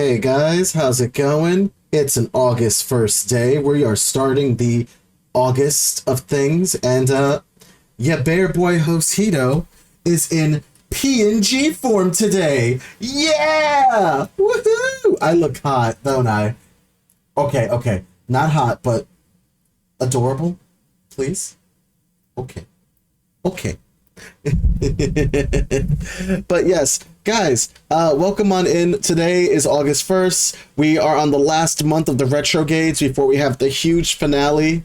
Hey guys, how's it going? It's an August 1st day. We are starting the August of things, and yeah, Bear Boy host Hito is in PNG form today. Yeah! Woohoo! I look hot, don't I? Okay. Not hot, but adorable, please? Okay. Okay. But yes, guys, welcome on in. Today is August 1st. We are on the last month of the Retrogades before we have the huge finale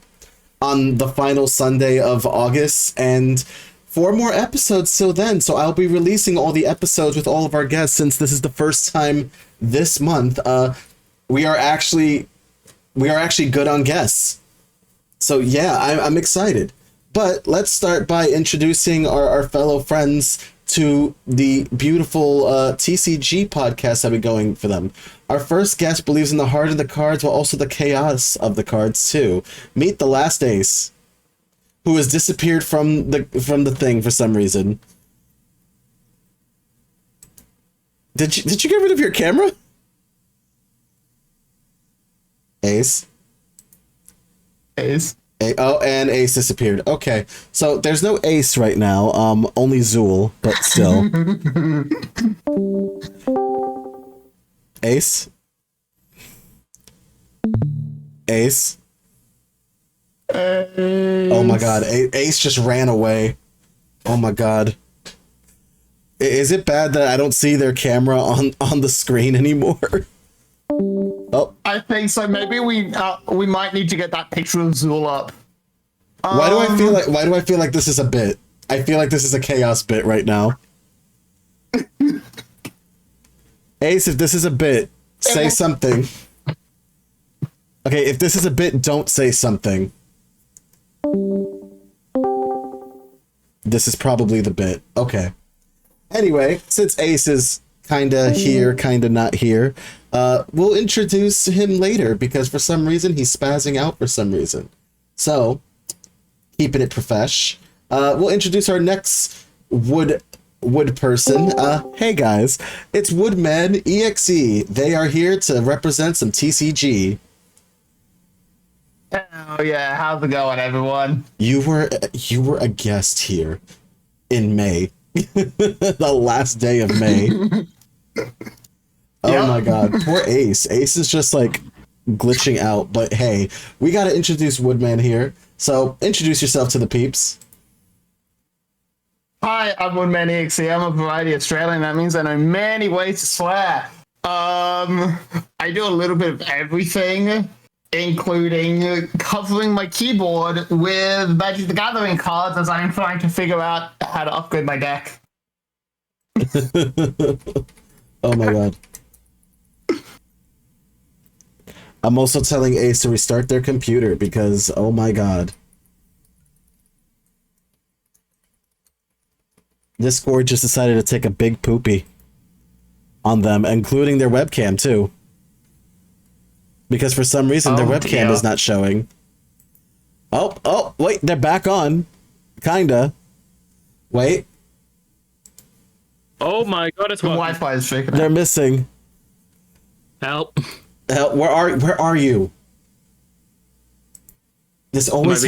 on the final Sunday of August, and four more episodes till then. So I'll be releasing all the episodes with all of our guests since this is the first time this month. We are actually good on guests. So yeah, I'm excited. But let's start by introducing our fellow friends to the beautiful TCG podcast that we're going for them. Our first guest believes in the heart of the cards, while also the chaos of the cards too. Meet the last ace, who has disappeared from the thing for some reason. Did you get rid of your camera? Ace. And Ace disappeared. Okay, so there's no Ace right now. Only Zool, but still. Ace. Ace. Oh my God, Ace just ran away. Oh my God. Is it bad that I don't see their camera on the screen anymore? Oh. I think so. Maybe we might need to get that picture of Zool up. Why do I feel like this is a bit? I feel like this is a chaos bit right now. Ace, if this is a bit, say something. Okay, if this is a bit, don't say something. This is probably the bit. Okay. Anyway, since Ace is kinda here, kinda not here, we'll introduce him later because for some reason he's spazzing out for some reason. So, keeping it profesh, we'll introduce our next wood person. Hey guys, it's Woodman EXE. They are here to represent some TCG. Oh yeah, how's it going, everyone? You were a guest here in May. The last day of May. Oh yep. My God, poor Ace. Ace is just like glitching out, but hey, we gotta introduce Woodman here. So introduce yourself to the peeps. Hi, I'm Woodman EXE. I'm a variety Australian. That means I know many ways to swear. I do a little bit of everything, including covering my keyboard with Magic the Gathering cards as I'm trying to figure out how to upgrade my deck. Oh my God. I'm also telling Ace to restart their computer because, oh my God. Discord just decided to take a big poopy on them, including their webcam too. Because for some reason their webcam is not showing. Oh, wait, they're back on. Kinda. Wait. Oh my God, it's Wi-Fi is shaking. They're missing. Help. Where are you? This always.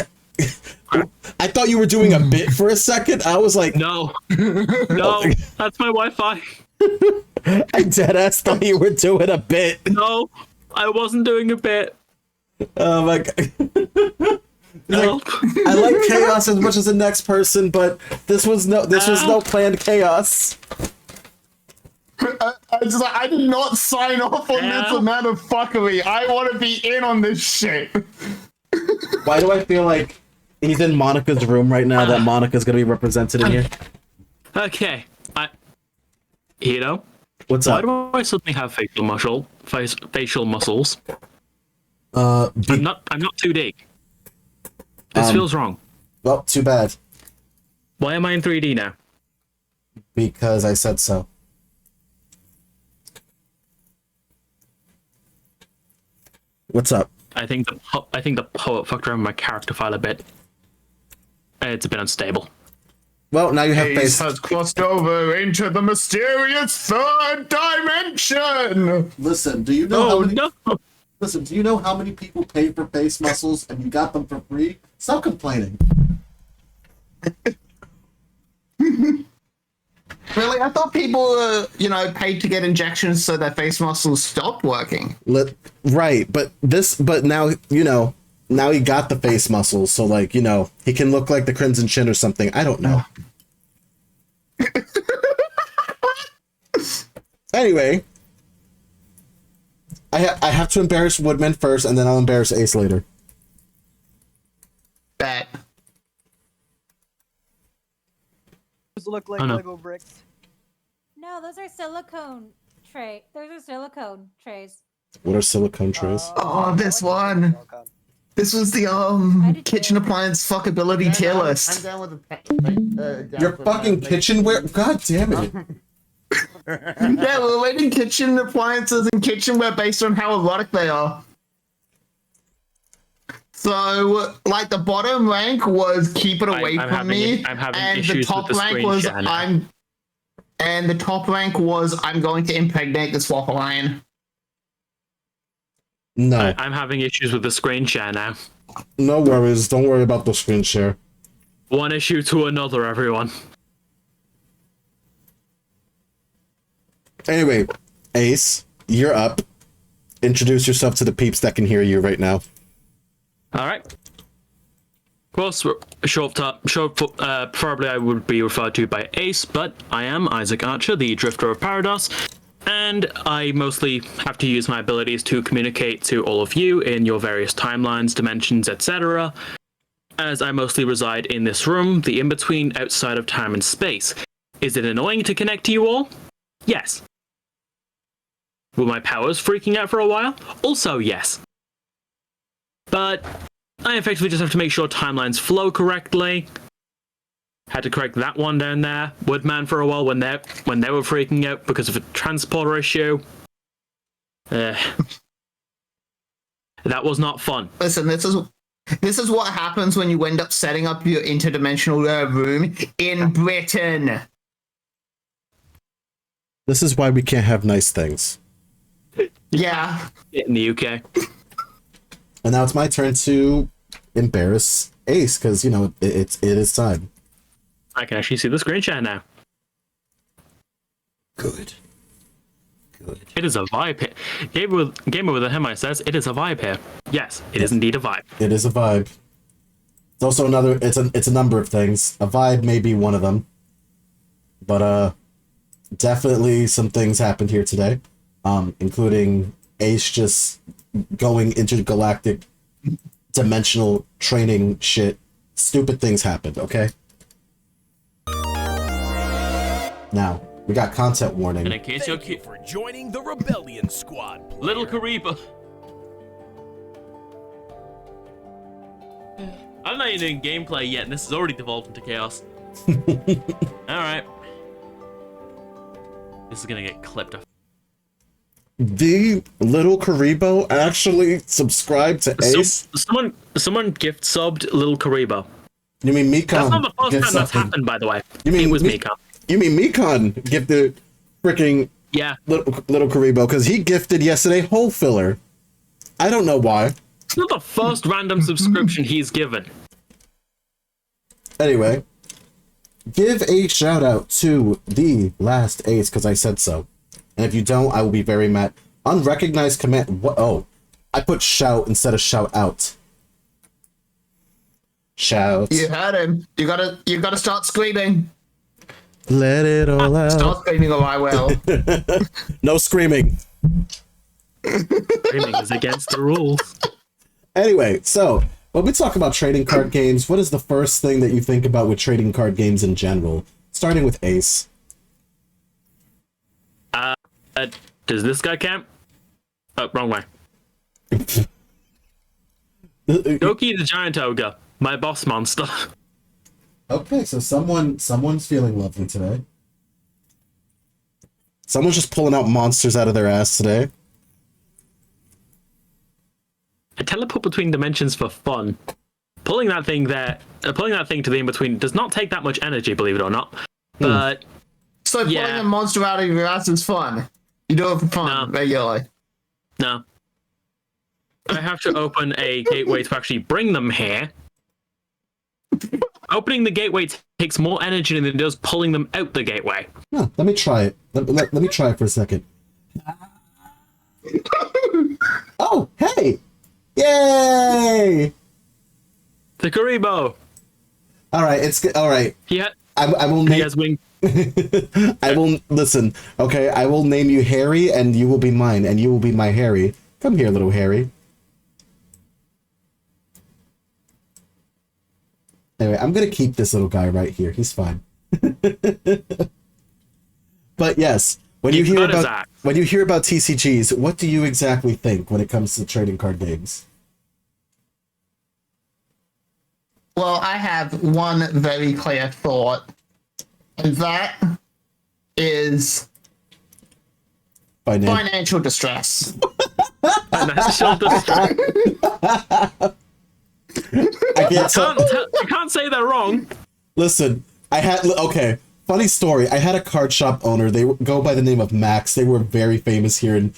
I thought you were doing a bit for a second. I was like, no, that's my Wi-Fi. I deadass thought you were doing a bit. No, I wasn't doing a bit. Oh my God. I like chaos as much as the next person, but this was no planned chaos. I did not sign off on this amount of fuckery. I want to be in on this shit. Why do I feel like he's in Monica's room right now? That Monica's gonna be represented in here. Okay, Hito. What's up? Why do I suddenly have facial muscles? I'm not 2D. This feels wrong. Well, too bad. Why am I in 3D now? Because I said so. What's up? I think the poet fucked around with my character file a bit. It's a bit unstable. Well, now you have Ace face. has crossed over into the mysterious third dimension. Listen, do you know how Oh many? no! Listen, do you know how many people paid for face muscles and you got them for free? Stop complaining. Really? I thought people, paid to get injections so their face muscles stopped working. Right, but now now he got the face muscles, so like he can look like the Crimson Chin or something. I don't know. Anyway, I have to embarrass Woodman first, and then I'll embarrass Ace later. Bet. Those look like Oh, no. Lego bricks. No, those are silicone tray. Those are silicone trays. What are silicone trays? Oh, this one. This was the kitchen appliance fuckability tier list. I'm down with the Your fucking kitchenware? God damn it! Yeah, we're rating kitchen appliances and kitchenware based on how erotic they are. So, like, the bottom rank was keep it away I'm from having- me, I'm having and the issues top with the rank screen was share now. I'm going to impregnate the Swapper Lion. No, I'm having issues with the screen share now. no worries. Don't worry about the screen share. One issue to another, everyone. Anyway, Ace, you're up. Introduce yourself to the peeps that can hear you right now. All right. Of course, preferably I would be referred to by Ace, but I am Isaac Archer, the Drifter of Parados, and I mostly have to use my abilities to communicate to all of you in your various timelines, dimensions, etc., as I mostly reside in this room, the in-between outside of time and space. Is it annoying to connect to you all? Yes. Were my powers freaking out for a while? Also yes. But I effectively just have to make sure timelines flow correctly. Had to correct that one down there. Woodman for a while when they were freaking out because of a transporter issue. That was not fun. Listen, this is what happens when you end up setting up your interdimensional room in Britain. This is why we can't have nice things. Yeah. In the UK. And now it's my turn to embarrass Ace, because it is time. I can actually see the screen share now. Good. It is a vibe here. Gamer with a Hemi says it is a vibe here. Yes, it is indeed a vibe. It is a vibe. It's also another. It's a number of things. A vibe may be one of them. But definitely some things happened here today, including Ace just going intergalactic dimensional training shit. Stupid things happened. Okay. Now we got content warning. And in case you're Thank you for joining the Rebellion Squad. player. Little Kariba. I'm not even in gameplay yet, and this has already devolved into chaos. Alright. This is gonna get clipped. The little Karibo actually subscribed to Ace. Someone gift subbed Little Karibo. You mean Mekon? That's not the first gift time that's subbed him. happened, by the way. You mean it was Me- Mekon. You mean Mekon gifted freaking Yeah. little Karibo because he gifted yesterday Hole Filler. I don't know why. It's not the first random subscription he's given. Anyway, give a shout out to the last Ace because I said so. And if you don't, I will be very mad. Unrecognized command. What? Oh, I put shout instead of shout out. Shout. You heard him. You gotta start screaming. Let it all out. Start screaming or I will. No screaming. Streaming is against the rules. Anyway, so when we talk about trading card games, what is the first thing that you think about with trading card games in general? Starting with Ace. Does this guy count? Oh, wrong way. Doki the Giant Ogre, my boss monster. Okay, so someone's feeling lovely today. Someone's just pulling out monsters out of their ass today. I teleport between dimensions for fun, pulling that thing to the in-between does not take that much energy, believe it or not. But So pulling a monster out of your ass is fun. You do it for fun, regularly. No. I have to open a gateway to actually bring them here. Opening the gateway takes more energy than it does pulling them out the gateway. Huh, let me try it. Let me try it for a second. Oh, hey! Yay! The Karibo. All right, it's all right. Yeah. I will name. He has wings. I will listen. Okay, I will name you Harry, and you will be mine, and you will be my Harry. Come here, little Harry. Anyway, I'm gonna keep this little guy right here. He's fine. But yes, when you hear about TCGs, what do you exactly think when it comes to trading card games? Well, I have one very clear thought, and that is financial distress. Financial distress. I can't say they're wrong. Listen, okay, funny story. I had a card shop owner. They go by the name of Max. They were very famous here in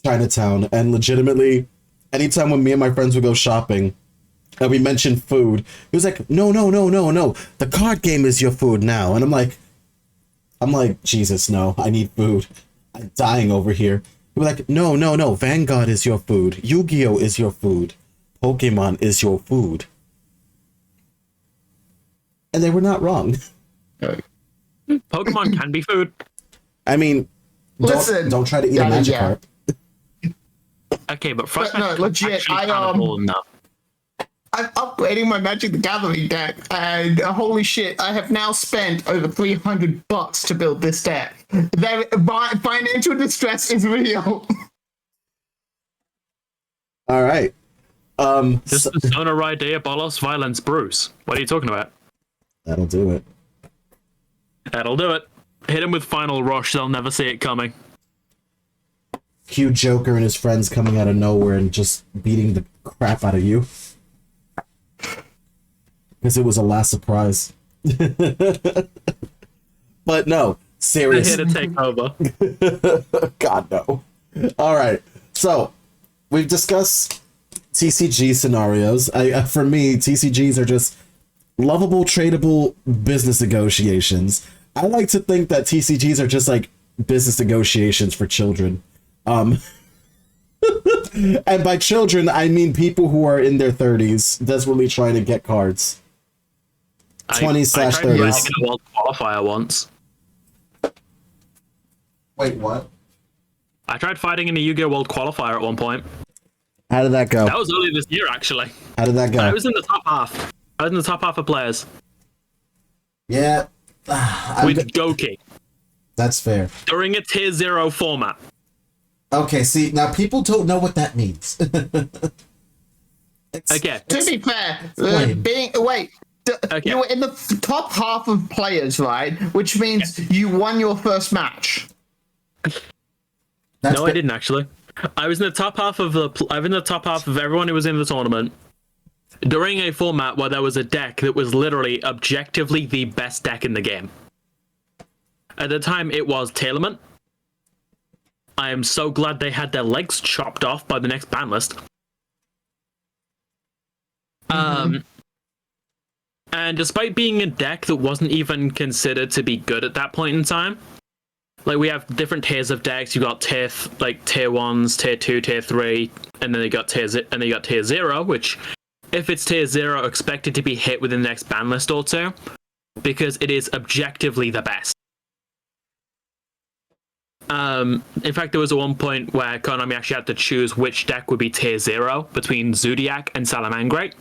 Chinatown, and legitimately, anytime when me and my friends would go shopping, and we mentioned food, he was like, no, the card game is your food now. And I'm like, Jesus, no, I need food. I'm dying over here. He was like, no, Vanguard is your food. Yu-Gi-Oh is your food. Pokemon is your food. And they were not wrong. Pokemon can be food. I mean, don't try to eat a Magikarp. Okay, but no, legit, I'm upgrading my Magic the Gathering deck, and holy shit, I have now spent over $300 to build this deck. Financial distress is real. All right. This is Sonorai Diabolos Violence Bruce. What are you talking about? That'll do it. That'll do it. Hit him with Final Rush, they'll never see it coming. Cue Joker and his friends coming out of nowhere and just beating the crap out of you. Because it was a last surprise. But no, seriously. They're here to take over. God, no. Alright, so, we've discussed TCG scenarios. For me, TCGs are just lovable, tradable business negotiations. I like to think that TCGs are just like business negotiations for children. And by children, I mean people who are in their 30s, desperately trying to get cards. 20/30s. I tried a World Qualifier once. Wait, what? I tried fighting in a Yu-Gi-Oh! World Qualifier at one point. How did that go? That was early this year, actually. How did that go? I was in the top half. I was in the top half of players. Yeah. With Goki. That's fair. During a Tier 0 format. Okay, see, now people don't know what that means. Okay. To be fair, Okay. you were in the top half of players, right? Which means you won your first match. No, I didn't actually. I was in the top half of everyone who was in the tournament during a format where there was a deck that was literally objectively the best deck in the game. At the time, it was Tailorment. I am so glad they had their legs chopped off by the next ban list. And despite being a deck that wasn't even considered to be good at that point in time, like we have different tiers of decks. You got tier 1s, tier 2, tier 3, and then you got tier 0, which if it's tier 0, expected to be hit within the next ban list or two, because it is objectively the best. In fact, there was a one point where Konami actually had to choose which deck would be tier 0 between Zodiac and Salamangreat.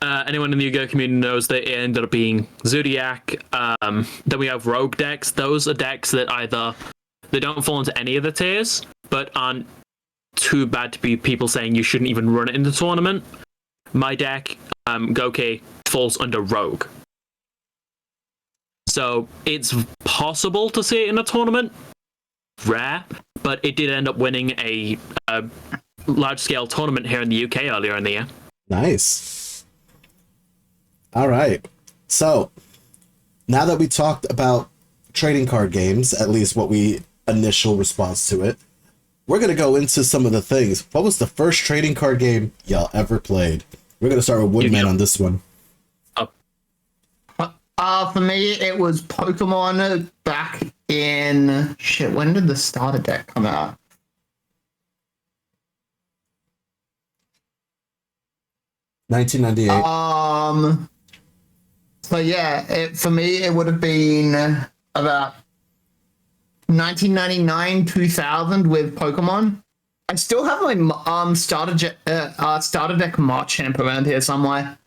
Anyone in the Yu-Gi-Oh! Community knows that it ended up being Zodiac. Then we have Rogue decks. Those are decks that either they don't fall into any of the tiers, but aren't too bad to be people saying you shouldn't even run it in the tournament. My deck, Goki, falls under Rogue. So it's possible to see it in a tournament. Rare, but it did end up winning a large-scale tournament here in the UK earlier in the year. Nice. All right. So now that we talked about trading card games, at least what we initial response to it, we're going to go into some of the things. What was the first trading card game y'all ever played? We're going to start with Woodman on this one. For me, it was Pokemon back in... Shit, when did the starter deck come out? $1998. So yeah, for me, it would have been about 1999, 2000 with Pokemon. I still have my starter deck Machamp around here somewhere.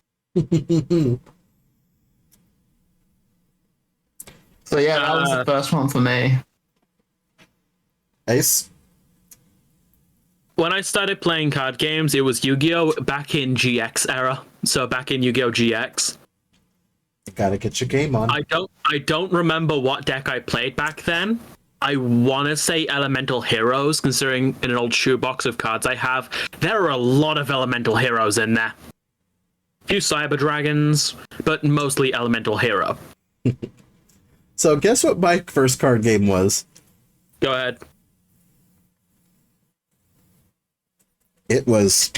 So yeah, that was the first one for me. Ace? When I started playing card games, it was Yu-Gi-Oh! Back in GX era. So back in Yu-Gi-Oh! GX. You gotta get your game on. I don't remember what deck I played back then. I want to say Elemental Heroes, considering in an old shoebox of cards I have, there are a lot of Elemental Heroes in there. A few Cyber Dragons, but mostly Elemental Hero. So guess what my first card game was? Go ahead. It was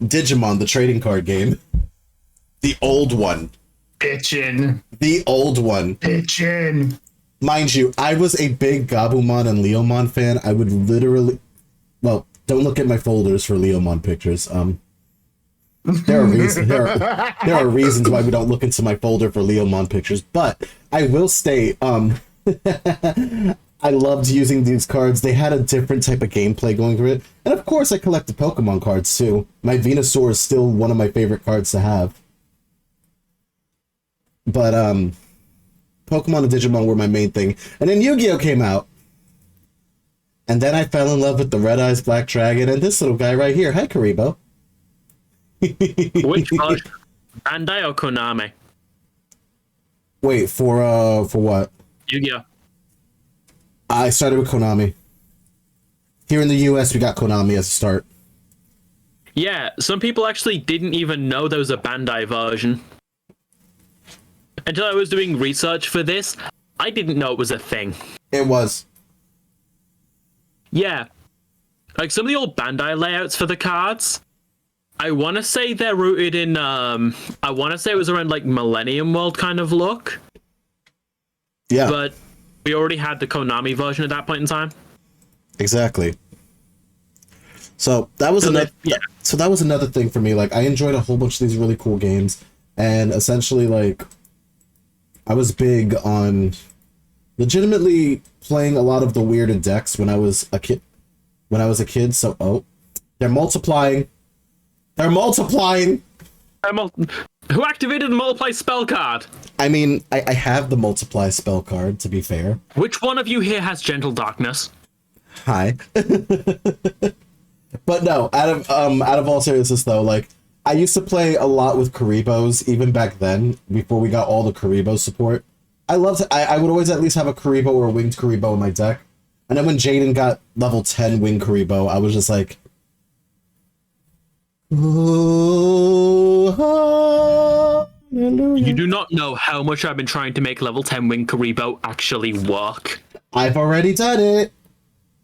Digimon, the trading card game. The old one. Bitchin'. The old one. Bitchin'. Mind you, I was a big Gabumon and Leomon fan. I would literally... Well, don't look at my folders for Leomon pictures. There are reasons why we don't look into my folder for Leomon pictures, but I will state, I loved using these cards. They had a different type of gameplay going through it. And of course, I collected Pokemon cards too. My Venusaur is still one of my favorite cards to have. But, Pokemon and Digimon were my main thing. And then Yu-Gi-Oh! Came out. And then I fell in love with the Red Eyes Black Dragon and this little guy right here. Hi, Karibo. Which version? Bandai or Konami? Wait, for what? Yu-Gi-Oh! I started with Konami. Here in the US, we got Konami as a start. Yeah, some people actually didn't even know there was a Bandai version. Until I was doing research for this, I didn't know it was a thing. It was. Yeah. Like, some of the old Bandai layouts for the cards, I want to say they're rooted in, I want to say it was around, like, Millennium World kind of look. Yeah. But we already had the Konami version at that point in time. Exactly. So that was another. Yeah. So that was another thing for me. Like, I enjoyed a whole bunch of these really cool games, and essentially, like, I was big on legitimately playing a lot of the weirded decks when I was a kid. So, they're multiplying. They're multiplying. Who activated the multiply spell card? I mean, I have the multiply spell card, to be fair. Which one of you here has Gentle Darkness? Hi. But no, out of all seriousness though, like, I used to play a lot with Karibos even back then, before we got all the Karibo support. I would always at least have a Karibo or a winged Karibo in my deck. And then when Jaden got level 10 winged Karibo, I was just like, oh, hallelujah. You do not know how much I've been trying to make level 10 wing Karibo actually work. I've already done it.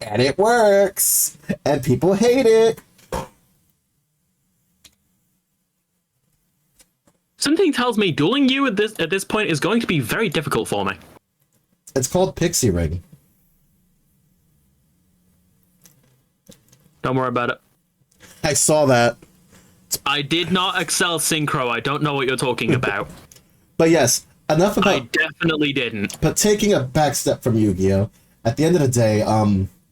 And it works. And people hate it. Something tells me dueling you at this point is going to be very difficult for me. It's called Pixie Ring. Don't worry about it. I saw that. I did not excel synchro. I don't know what you're talking about. But yes, enough about... I definitely didn't. But taking a back step from Yu-Gi-Oh! At the end of the day,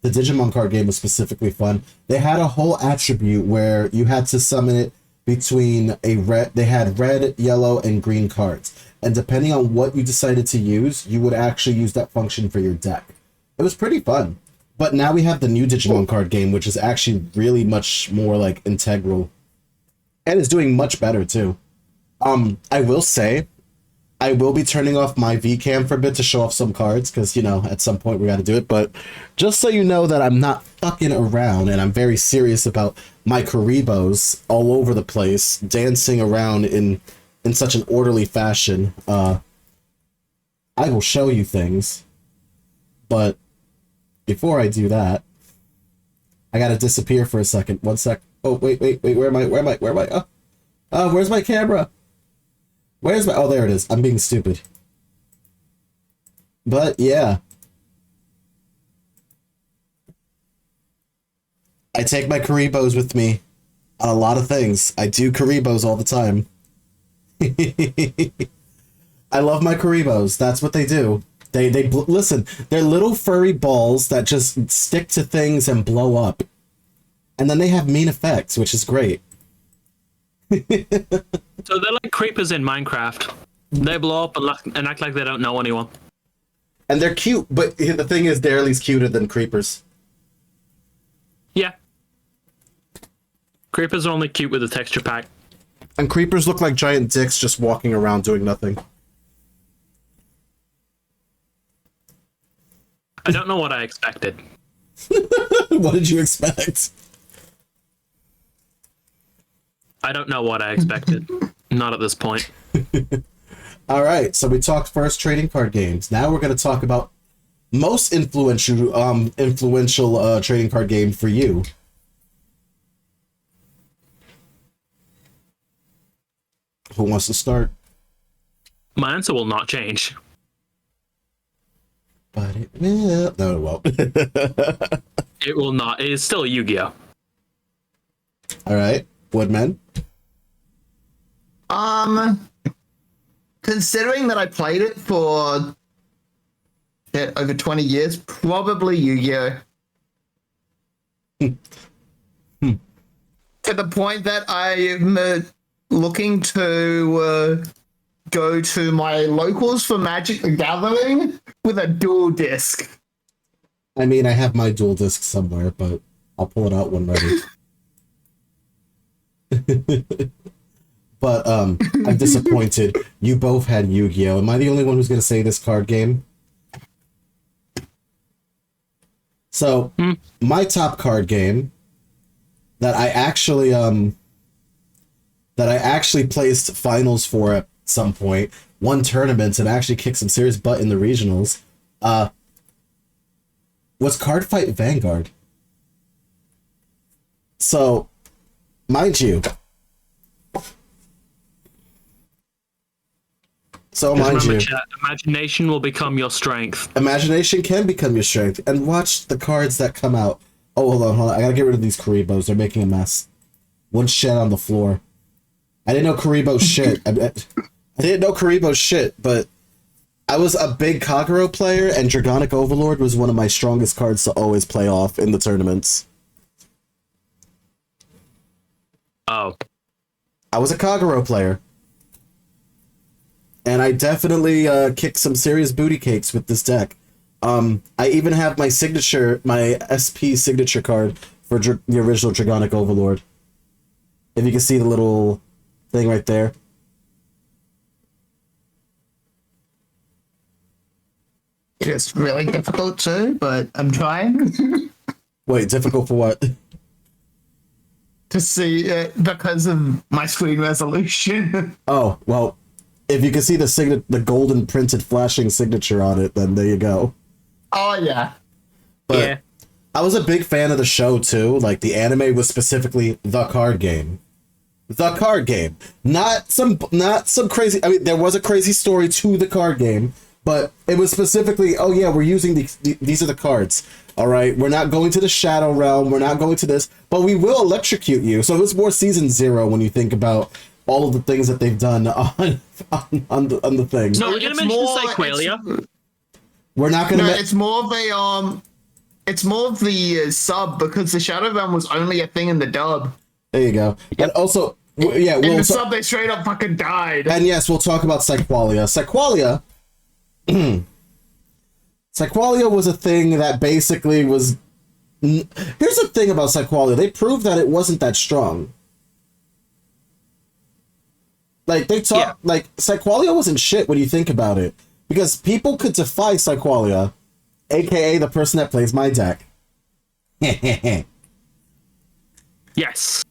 the Digimon card game was specifically fun. They had a whole attribute where you had to summon it between they had red, yellow, and green cards. And depending on what you decided to use, you would actually use that function for your deck. It was pretty fun. But now we have the new Digimon card game, which is actually really much more, like, integral. And is doing much better, too. I will say, I will be turning off my VCam for a bit to show off some cards, because, you know, at some point we got to do it. But just so you know that I'm not fucking around, and I'm very serious about my Karibos all over the place, dancing around in such an orderly fashion. I will show you things. But before I do that, I gotta disappear for a second. One sec. Oh, wait. Where am I? Oh, where's my camera? Where's my... Oh, there it is. I'm being stupid. But, yeah. I take my Karibos with me on a lot of things. I do Karibos all the time. I love my Karibos. That's what they do. Listen, they're little furry balls that just stick to things and blow up. And then they have mean effects, which is great. So they're like creepers in Minecraft. They blow up and act like they don't know anyone. And they're cute, but the thing is, they're at least cuter than creepers. Yeah. Creepers are only cute with a texture pack. And creepers look like giant dicks just walking around doing nothing. I don't know what I expected. What did you expect? I don't know what I expected. Not at this point. All right, so we talked first trading card games. Now we're going to talk about most influential trading card game for you. Who wants to start? My answer will not change. But it will. No, it won't. It will not. It is still Yu-Gi-Oh! All right, Woodman. Considering that I played it for over 20 years, probably Yu-Gi-Oh! To the point that I'm looking to go to my locals for Magic the Gathering with a dual disc. I mean, I have my dual disc somewhere, but I'll pull it out when ready. But I'm disappointed. You both had Yu-Gi-Oh! Am I the only one who's going to say this card game? So, my top card game that I actually placed finals for at some point, won tournaments, and actually kicked some serious butt in the regionals, was Card Fight Vanguard. So, mind you, imagination will become your strength. Imagination can become your strength. And watch the cards that come out. Oh, hold on. I gotta get rid of these Karibos. They're making a mess. One shed on the floor. I didn't know Karibo's shit. I didn't know Karibo's shit, but I was a big Kagero player, and Dragonic Overlord was one of my strongest cards to always play off in the tournaments. Oh. I was a Kagero player. And I definitely kicked some serious booty cakes with this deck. I even have my SP signature card for the original Dragonic Overlord. If you can see the little thing right there. It's really difficult too, but I'm trying. Wait, difficult for what? To see it because of my screen resolution. Oh, well, if you can see the golden printed flashing signature on it, then there you go. Oh, yeah. But yeah. I was a big fan of the show, too. Like, the anime was specifically the card game. The card game. Not some crazy... I mean, there was a crazy story to the card game, but it was specifically, oh, yeah, we're using these are the cards. All right, we're not going to the Shadow Realm. We're not going to this, but we will electrocute you. So it was more Season 0 when you think about all of the things that they've done on the thing. No, we're gonna mention Psyqualia. We're not gonna. It's more of a it's more of the sub, because the Shadow Realm was only a thing in the dub. There you go. Yep. And also, yeah, in the sub they straight up fucking died. And yes, we'll talk about Psyqualia. Psyqualia was a thing that basically was... Here's the thing about Psyqualia. They proved that it wasn't that strong. Like, they talk, like, Psyqualia wasn't shit when you think about it. Because people could defy Psyqualia, aka the person that plays my deck. Yes.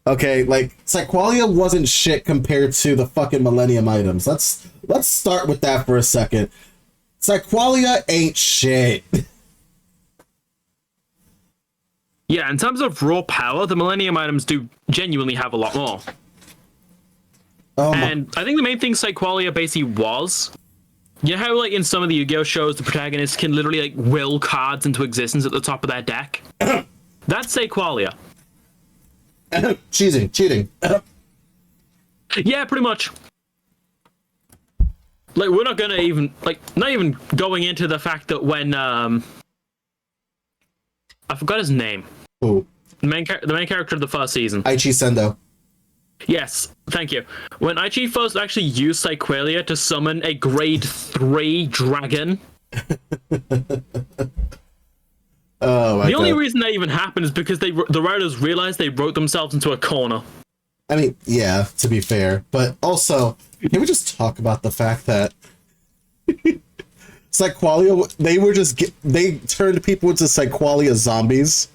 Okay, like, Psyqualia wasn't shit compared to the fucking Millennium items. Let's start with that for a second. Psyqualia ain't shit. Yeah, in terms of raw power, the Millennium items do genuinely have a lot more. And I think the main thing Psyqualia basically was, you know how like in some of the Yu-Gi-Oh shows the protagonists can literally like will cards into existence at the top of their deck? That's Psyqualia. Cheating. Yeah, pretty much. Like, we're not gonna even, like, not even going into the fact that when, I forgot his name. Ooh. The main character of the first season. Aichi Sendo. Yes, thank you. When Aichi first actually used Psyqualia to summon a grade 3 dragon. Oh my The God. only reason that even happened is because the writers realized they wrote themselves into a corner. I mean, yeah, to be fair, but also, can we just talk about the fact that Psyqualia, they turned people into Psyqualia zombies.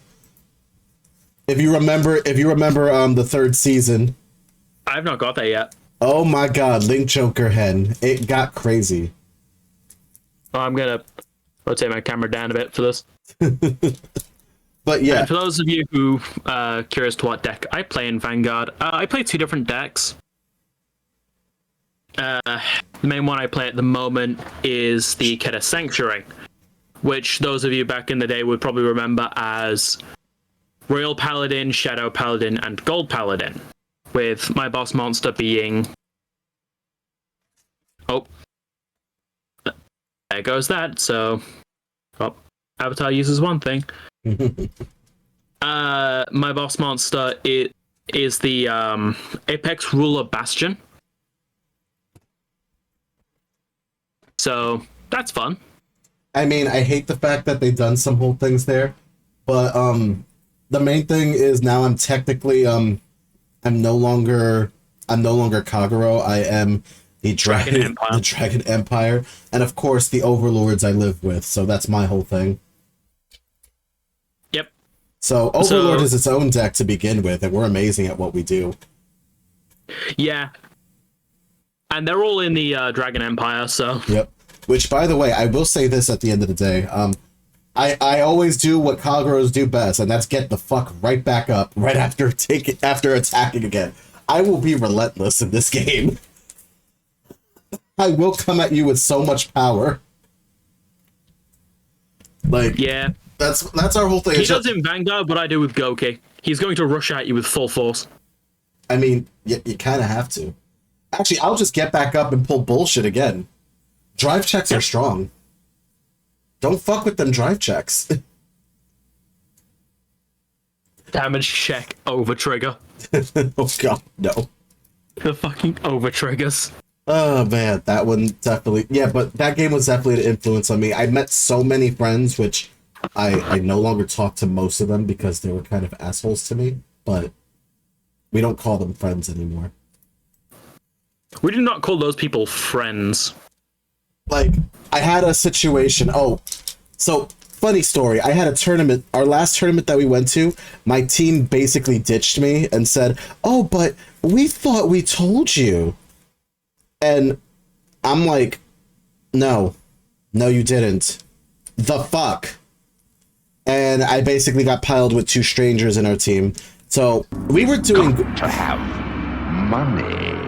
If you remember, the third season. I have not got that yet. Oh my God, Link Joker Hen, it got crazy. Oh, I'm gonna rotate my camera down a bit for this. But yeah, and for those of you who are curious to what deck I play in Vanguard, I play 2 different decks. The main one I play at the moment is the Keta Sanctuary, which those of you back in the day would probably remember as Royal Paladin, Shadow Paladin, and Gold Paladin, with my boss monster being... Oh. There goes that, so... Oh, Avatar uses one thing. My boss monster is the Apex Ruler Bastion. So that's fun. I mean, I hate the fact that they've done some whole things there, but the main thing is now I'm technically I'm no longer Kagero. I am the Dragon Empire, and of course the overlords I live with. So that's my whole thing. Yep. So Overlord is its own deck to begin with, and we're amazing at what we do. Yeah. And they're all in the Dragon Empire, so... Yep. Which, by the way, I will say this at the end of the day. I always do what Kageros do best, and that's get the fuck right back up right after attacking again. I will be relentless in this game. I will come at you with so much power. Like, yeah. That's our whole thing. He does in Vanguard what I do with Goki. He's going to rush at you with full force. I mean, you kind of have to. Actually, I'll just get back up and pull bullshit again. Drive checks are strong. Don't fuck with them drive checks. Damage check over trigger. Oh god, no. The fucking over triggers. Oh man, that one definitely... Yeah, but that game was definitely an influence on me. I met so many friends, which I no longer talk to most of them because they were kind of assholes to me, but we don't call them friends anymore. We do not call those people friends. Like, I had a situation... Oh, so, funny story. I had a tournament, our last tournament that we went to, my team basically ditched me and said, oh, but we thought we told you. And I'm like, no, you didn't. The fuck? And I basically got piled with 2 strangers in our team. So we were doing... to have money.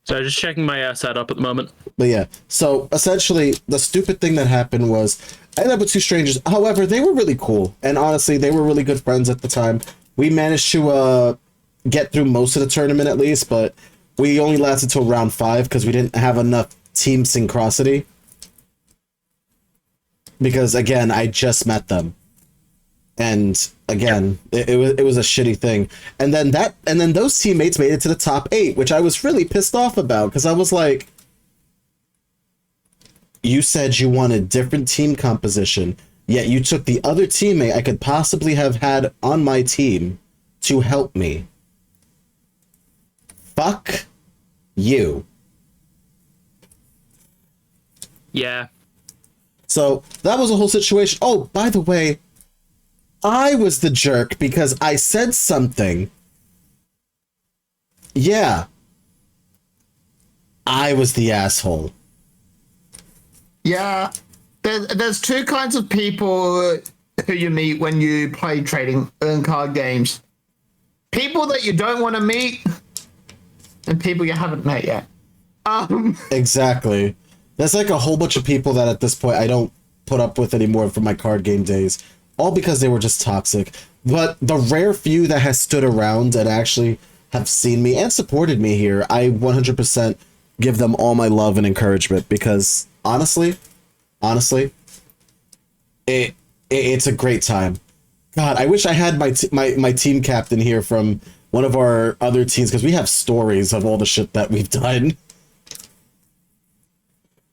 So just checking my setup at the moment. But yeah, so essentially the stupid thing that happened was I ended up with 2 strangers. However, they were really cool. And honestly, they were really good friends at the time. We managed to get through most of the tournament at least, but we only lasted till round 5 because we didn't have enough team synchronicity. Because again, I just met them. And again, it was a shitty thing. And then those teammates made it to the top 8, which I was really pissed off about because I was like, you said you wanted different team composition, yet you took the other teammate I could possibly have had on my team to help me. fuck you. Yeah. So that was a whole situation. Oh, by the way, I was the jerk because I said something. Yeah. I was the asshole. Yeah, there's two kinds of people who you meet when you play trading and card games. People that you don't want to meet, and people you haven't met yet. Exactly. There's like a whole bunch of people that at this point I don't put up with anymore from my card game days. All because they were just toxic. But the rare few that has stood around and actually have seen me and supported me here, I 100% give them all my love and encouragement because honestly, it's a great time. God, I wish I had my team captain here from one of our other teams because we have stories of all the shit that we've done.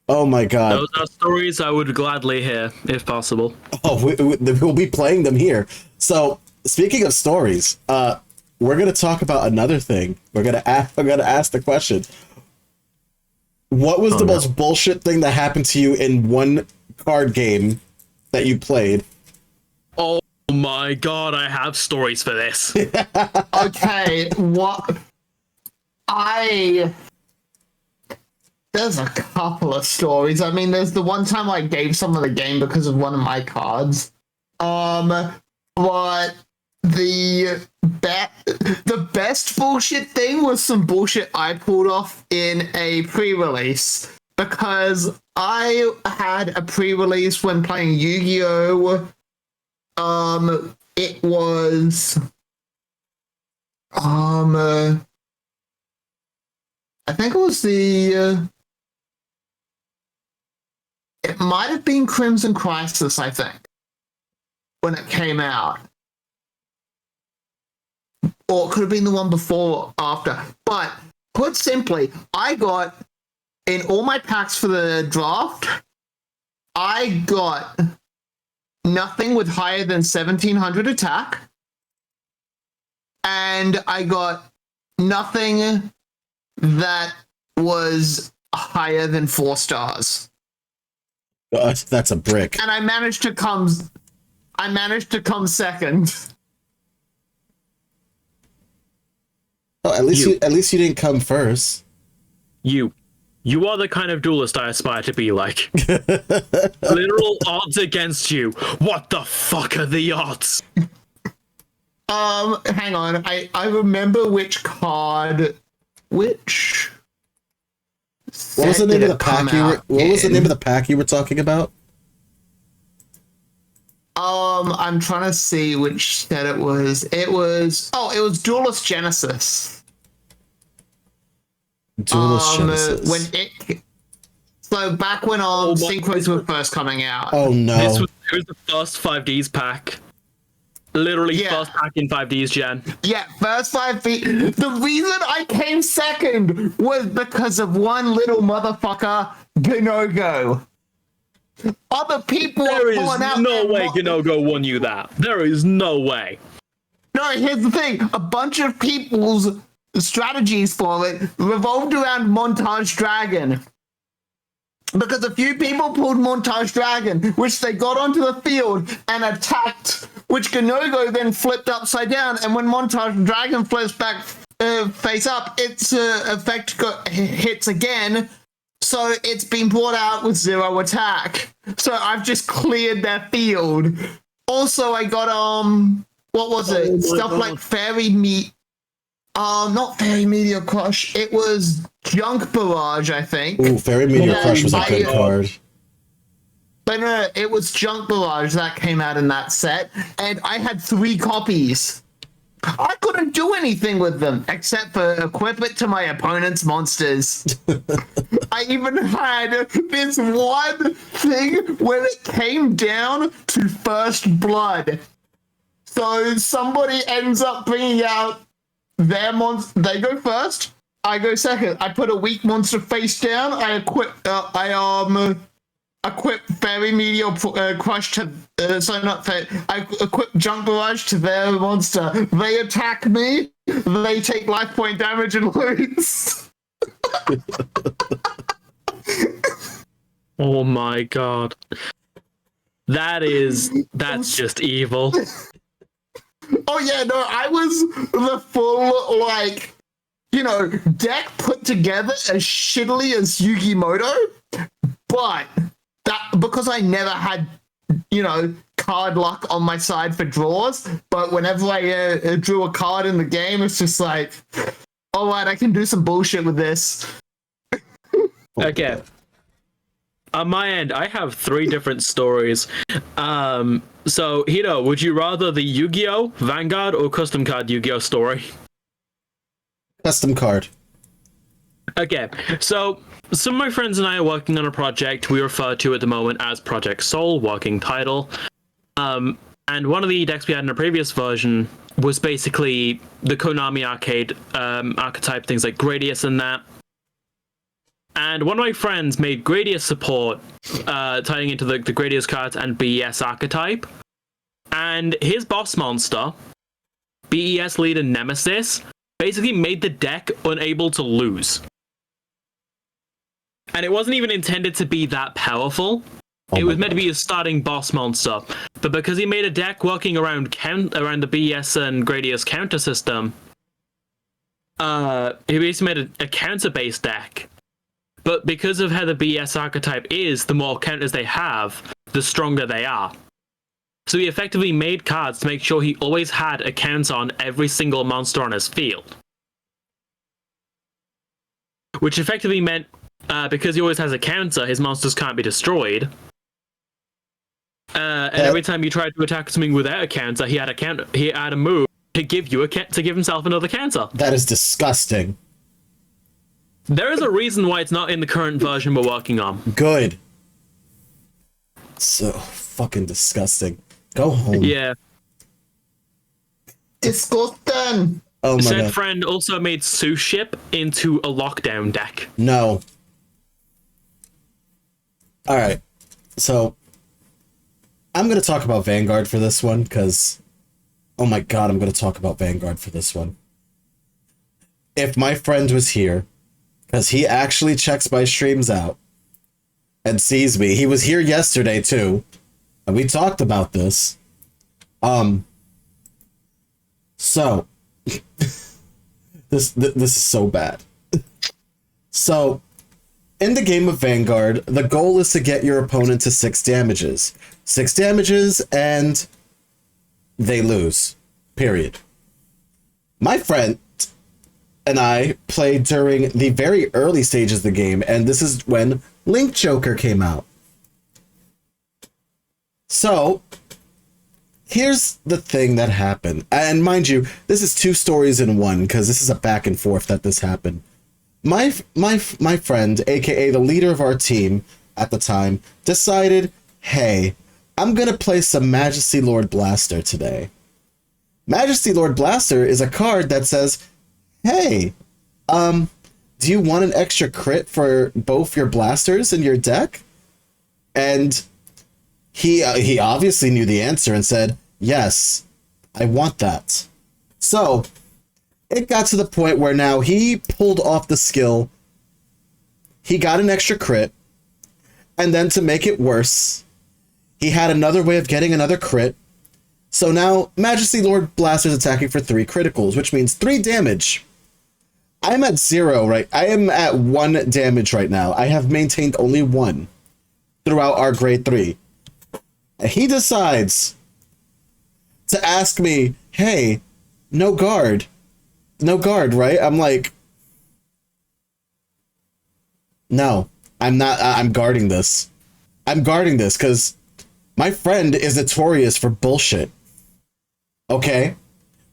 Oh my god. Those are stories I would gladly hear, if possible. Oh, we'll be playing them here. So, speaking of stories, we're gonna talk about another thing. We're gonna ask the question: what was the most bullshit thing that happened to you in one card game that you played? Oh my god, I have stories for this. Okay, there's a couple of stories. I mean, there's the one time I gave someone the game because of one of my cards. But the best bullshit thing was some bullshit I pulled off in a pre-release. Because I had a pre-release when playing Yu-Gi-Oh! It was... I think it was the... it might have been Crimson Crisis, I think, when it came out. Or it could have been the one before or after. But, put simply, I got, in all my packs for the draft, I got nothing with higher than 1700 attack. And I got nothing that was higher than 4 stars. That's a brick. And I managed to come second. Oh, at least you didn't come first. You are the kind of duelist I aspire to be like. Literal odds against you. What the fuck are the odds? Hang on. I remember which card. Which. What was the name of the pack you were talking about? I'm trying to see which set it was. It was Duelist Genesis. Duelist Genesis. So back when Synchros were first coming out. Oh no. It was the first 5Ds pack. Literally first pack in 5Ds, Jen. Yeah, first 5D. The reason I came second was because of one little motherfucker, Ginogo. Other people There are pulling out. is no way Ginogo won you that. There is no way. No, here's the thing. A bunch of people's strategies for it revolved around Montage Dragon. Because a few people pulled Montage Dragon, which they got onto the field and attacked, which Ginogo then flipped upside down, and when Montage Dragon flips back face up, its effect hits again, so it's been brought out with 0 attack. So I've just cleared their field. Also, I got, what was it? Stuff like Fairy Meat. Not Fairy Meteor Crush. It was Junk Barrage, I think. Ooh, Fairy Meteor Crush was a good card. But no, it was Junk Barrage that came out in that set, and I had 3 copies. I couldn't do anything with them except for equip it to my opponent's monsters. I even had this one thing when it came down to First Blood. So somebody ends up bringing out their monster. They go first. I go second. I put a weak monster face down. I equip. Equip Fairy Meteor Crush to. I equip Junk Barrage to their monster. They attack me. they take life point damage and lose. Oh my god. That's just evil. Oh yeah, no, I was the full, like, you know, deck put together as shittily as Yu-Gi-Moto, but that because I never had, you know, card luck on my side for draws, but whenever I drew a card in the game, it's just like, all right, I can do some bullshit with this. Okay. On my end, I have 3 different stories. So, Hito, would you rather the Yu-Gi-Oh! Vanguard or custom card Yu-Gi-Oh! Story? Custom card. Okay, so some of my friends and I are working on a project we refer to at the moment as Project Soul, working title. And one of the decks we had in a previous version was basically the Konami arcade archetype, things like Gradius and that. And one of my friends made Gradius support, tying into the Gradius cards and BES archetype. And his boss monster, BES leader Nemesis, basically made the deck unable to lose. And it wasn't even intended to be that powerful. It was meant to be a starting boss monster. But because he made a deck working around the BES and Gradius counter system, he basically made a counter-based deck. But because of how the BS archetype is, the more counters they have, the stronger they are. So he effectively made cards to make sure he always had a counter on every single monster on his field. Which effectively meant, because he always has a counter, his monsters can't be destroyed. And every time you tried to attack something without a counter, he had a move to give himself another counter. That is disgusting. There is a reason why it's not in the current version we're working on. Good. So fucking disgusting. Go home. Yeah. Disgusting. Oh my Said god. friend also made Sue Ship into a lockdown deck. No. Alright. So I'm gonna talk about Vanguard for this one, because oh my god, I'm gonna talk about Vanguard for this one. If my friend was here, because he actually checks my streams out and sees me. He was here yesterday too, and we talked about this. So this is so bad. So in the game of Vanguard, the goal is to get your opponent to 6 damages. 6 damages and they lose. Period. My friend and I played during the very early stages of the game, and this is when Link Joker came out. So, here's the thing that happened. And mind you, this is 2 stories in one, because this is a back and forth that this happened. My friend, aka the leader of our team at the time, decided, hey, I'm gonna play some Majesty Lord Blaster today. Majesty Lord Blaster is a card that says, hey, do you want an extra crit for both your blasters in your deck? And he obviously knew the answer and said, yes, I want that. So it got to the point where now he pulled off the skill. He got an extra crit. And then to make it worse, he had another way of getting another crit. So now Majesty Lord Blaster's attacking for 3 criticals, which means 3 damage. I'm at 0, right? I am at 1 damage right now. I have maintained only 1 throughout our grade 3. And he decides to ask me, hey, no guard. No guard, right? I'm like, no, I'm not. I'm guarding this. I'm guarding this because my friend is notorious for bullshit. Okay?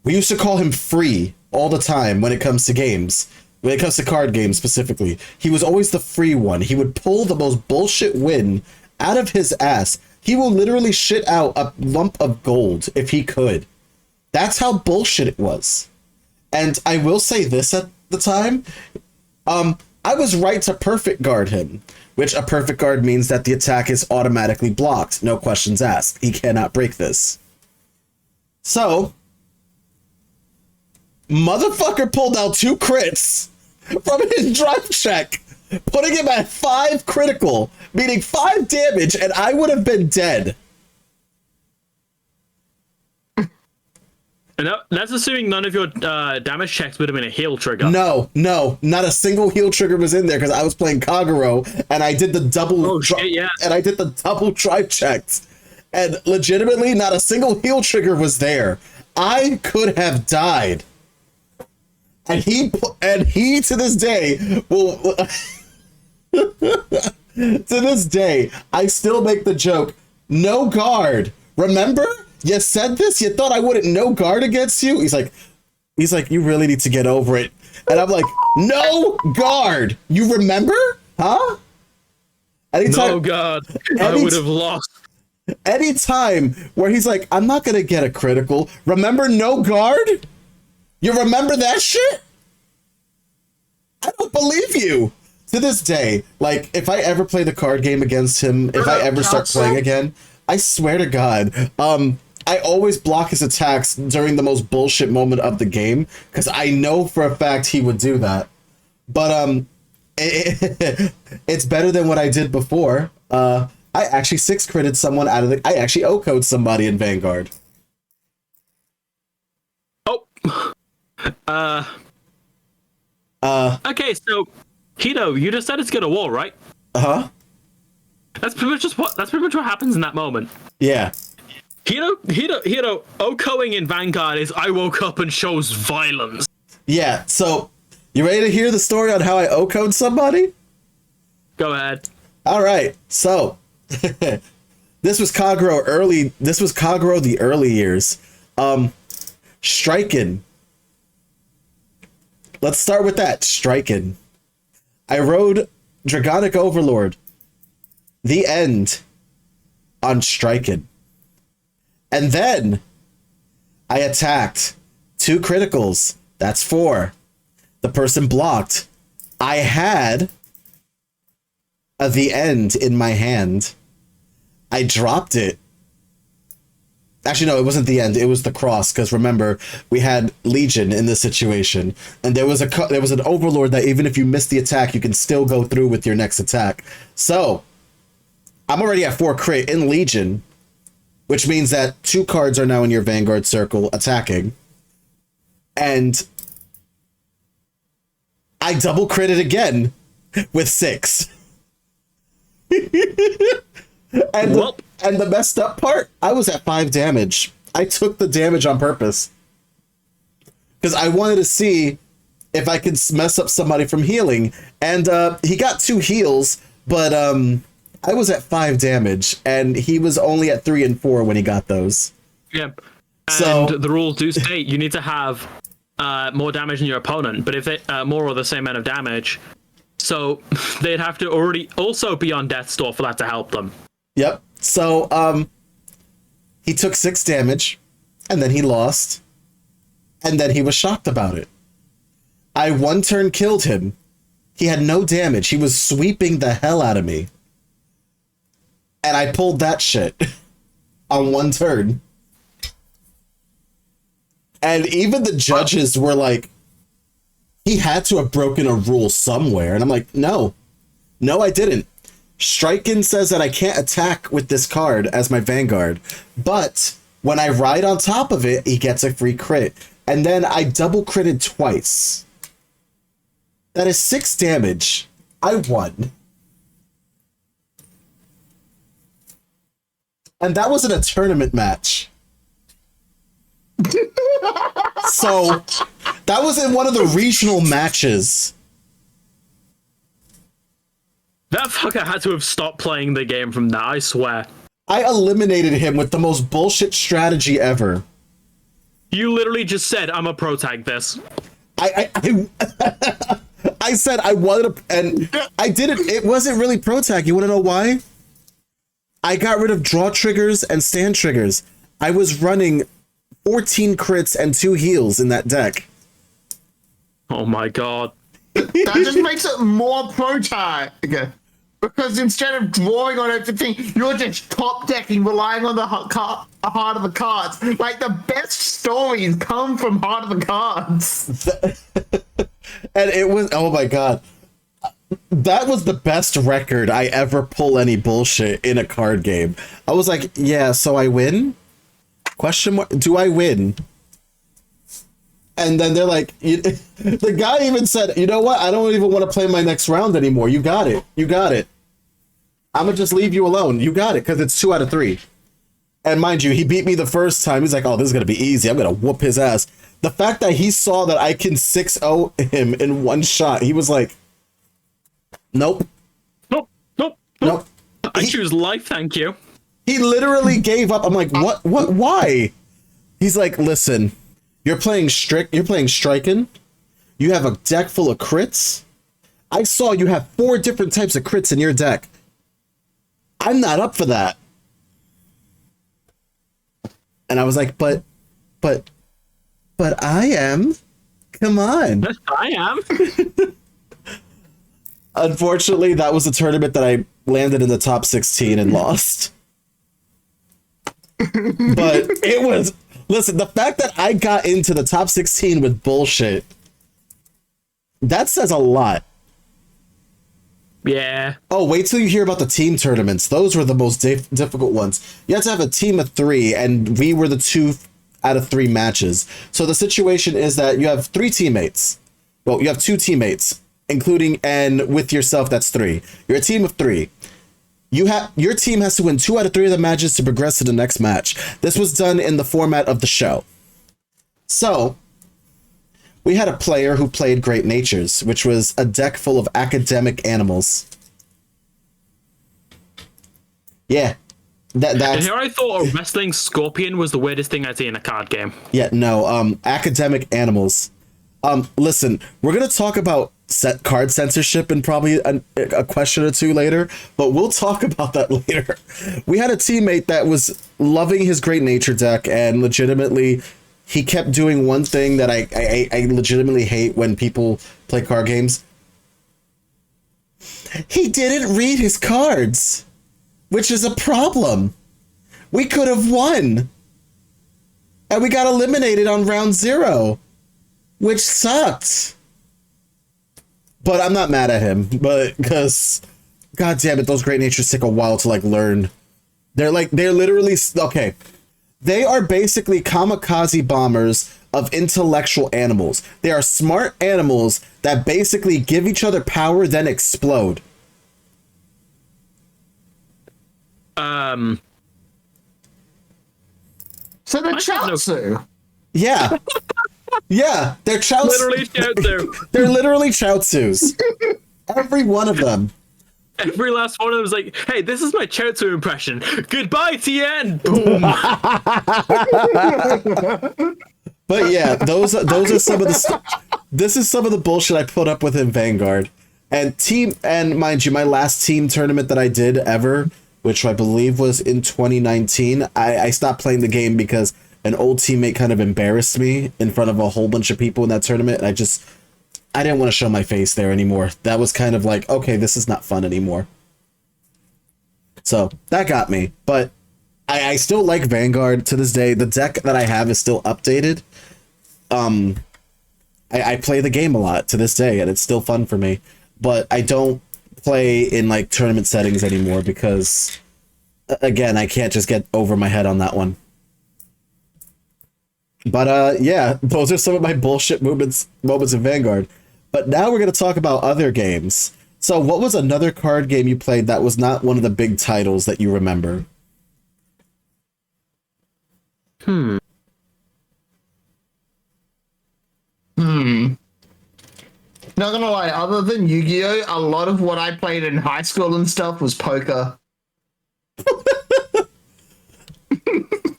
We used to call him free all the time when it comes to games. When it comes to card games specifically. He was always the free one. He would pull the most bullshit win out of his ass. He will literally shit out a lump of gold if he could. That's how bullshit it was. And I will say this at the time. I was right to perfect guard him. Which a perfect guard means that the attack is automatically blocked. No questions asked. He cannot break this. So Motherfucker pulled out 2 crits from his drive check, putting him at 5 critical, meaning 5 damage, and I would have been dead. And that's assuming none of your damage checks would have been a heal trigger. No, not a single heal trigger was in there because I was playing Kagero and I did the double and I did the double drive checks. And legitimately not a single heal trigger was there. I could have died. And he to this day will to this day I still make the joke, no guard. Remember? You said this? You thought I wouldn't no guard against you? He's like, you really need to get over it. And I'm like, no guard. You remember? Huh? No God. I would have lost. Anytime where he's like, I'm not gonna get a critical. Remember no guard? You remember that shit? I don't believe you. To this day, like, if I ever play the card game against him, if I ever start playing again, I swear to God, I always block his attacks during the most bullshit moment of the game because I know for a fact he would do that. But it's better than what I did before. I actually 6-critted someone out of the. I actually O-code somebody in Vanguard. Okay, so Hito, you just said it's gonna wall, right? Uh-huh. That's pretty much what happens in that moment. Yeah. Hito, O-coing in Vanguard is I woke up and shows violence. Yeah, so you ready to hear the story on how I O-code somebody? Go ahead. All right, so this was Kagero the early years. Striking. Let's start with that. Striking. I rode Dragonic Overlord. The end on Striking. And then I attacked 2 criticals. That's 4. The person blocked. I had the end in my hand. I dropped it. Actually, no, it wasn't the end. It was the cross. Because remember, we had Legion in this situation, and there was an Overlord that even if you miss the attack, you can still go through with your next attack. So I'm already at 4 crit in Legion, which means that 2 cards are now in your Vanguard circle attacking, and I double critted again with 6. And the messed up part, I was at 5 damage. I took the damage on purpose. Because I wanted to see if I could mess up somebody from healing. And he got 2 heals, but I was at 5 damage, and he was only at 3 and 4 when he got those. Yep. And the rules do state you need to have more damage than your opponent, but if it more or the same amount of damage, so they'd have to already also be on death's door for that to help them. Yep. So he took 6 damage, and then he lost, and then he was shocked about it. I 1 turn killed him. He had no damage. He was sweeping the hell out of me. And I pulled that shit on 1 turn. And even the judges were like, he had to have broken a rule somewhere. And I'm like, no, I didn't. Striken says that I can't attack with this card as my Vanguard, but when I ride on top of it, he gets a free crit. And then I double critted twice. That is 6 damage. I won. And that wasn't a tournament match. So that was in one of the regional matches. That fucker had to have stopped playing the game from that, I swear. I eliminated him with the most bullshit strategy ever. You literally just said, I'm a pro tag this. I said I wanted to, and I didn't. It wasn't really pro tag. You want to know why? I got rid of draw triggers and stand triggers. I was running 14 crits and 2 heals in that deck. Oh my god. That just makes it more pro tag. Because instead of drawing on everything, you're just top decking, relying on the heart of the cards. Like the best stories come from Heart of the Cards. And it was, oh my god. That was the best record I ever pull any bullshit in a card game. I was like, yeah, so I win? Question mark, do I win? And then they're like, the guy even said, you know what? I don't even want to play my next round anymore. You got it. You got it. I'm going to just leave you alone. You got it, because it's 2 out of 3. And mind you, he beat me the first time. He's like, oh, this is going to be easy. I'm going to whoop his ass. The fact that he saw that I can 6-0 him in one shot, he was like, nope. Nope. I choose life, thank you. He literally gave up. I'm like, what, why? He's like, listen, you're playing striking. You have a deck full of crits. I saw you have 4 different types of crits in your deck. I'm not up for that. And I was like, but I am. Come on. I am. Unfortunately, that was a tournament that I landed in the top 16 and lost. But it was, listen, the fact that I got into the top 16 with bullshit, that says a lot. Yeah. Oh, wait till you hear about the team tournaments. Those were the most difficult ones. You had to have a team of 3, and we were the 2 out of 3 matches. So the situation is that you have 3 teammates. Well, you have 2 teammates, including, and with yourself, that's 3. You're a team of 3. Your team has to win 2 out of 3 of the matches to progress to the next match. This was done in the format of the show. So we had a player who played Great Natures, which was a deck full of academic animals. Yeah. That's... And here I thought a wrestling scorpion was the weirdest thing I'd see in a card game. Yeah, no, academic animals. Listen, we're going to talk about card censorship in probably a question or 2 later, but we'll talk about that later. We had a teammate that was loving his Great Nature deck, and legitimately he kept doing one thing that I legitimately hate when people play card games. He didn't read his cards, which is a problem. We could have won, and we got eliminated on round 0, which sucked. But I'm not mad at him, but because, god damn it, those Great Natures take a while to like learn. They're literally, okay. They are basically kamikaze bombers of intellectual animals. They are smart animals that basically give each other power, then explode. So they're Chaozu. Yeah. Yeah, they're Chaozu. Literally Chaozu. They're literally Chaozus. Every one of them. Every last one of them was like, hey, this is my Chaozu impression. Goodbye, Tien! Boom! But yeah, those are some of the this is some of the bullshit I put up with in Vanguard. And mind you, my last team tournament that I did ever, which I believe was in 2019, I stopped playing the game because an old teammate kind of embarrassed me in front of a whole bunch of people in that tournament, and I didn't want to show my face there anymore. That was kind of like, okay, this is not fun anymore. So that got me, but I still like Vanguard to this day. The deck that I have is still updated. I play the game a lot to this day, and it's still fun for me, but I don't play in like tournament settings anymore because, again, I can't just get over my head on that one. But yeah, those are some of my bullshit moments in Vanguard. But now we're going to talk about other games. So what was another card game you played that was not one of the big titles that you remember? Not gonna lie, other than Yu-Gi-Oh, a lot of what I played in high school and stuff was poker.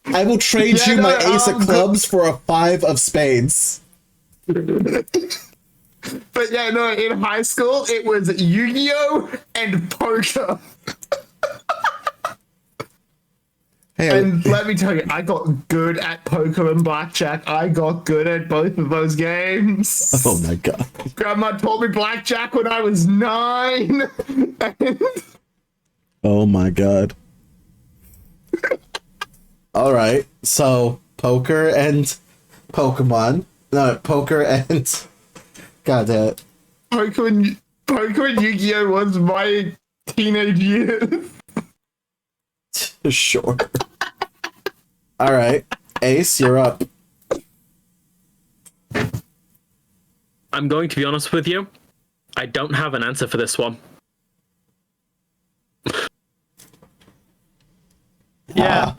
I will trade you my ace of clubs for a 5 of spades. But yeah, no, in high school, it was Yu-Gi-Oh! And poker. Hey, And let me tell you, I got good at poker and blackjack. I got good at both of those games. oh my god. Grandma taught me blackjack when I was 9. Oh my god. All right, so poker and Pokemon. No, poker and... God damn it. Pokemon Yu-Gi-Oh! Was my teenage years. Sure. Alright. Ace, you're up. I'm going to be honest with you. I don't have an answer for this one. Yeah.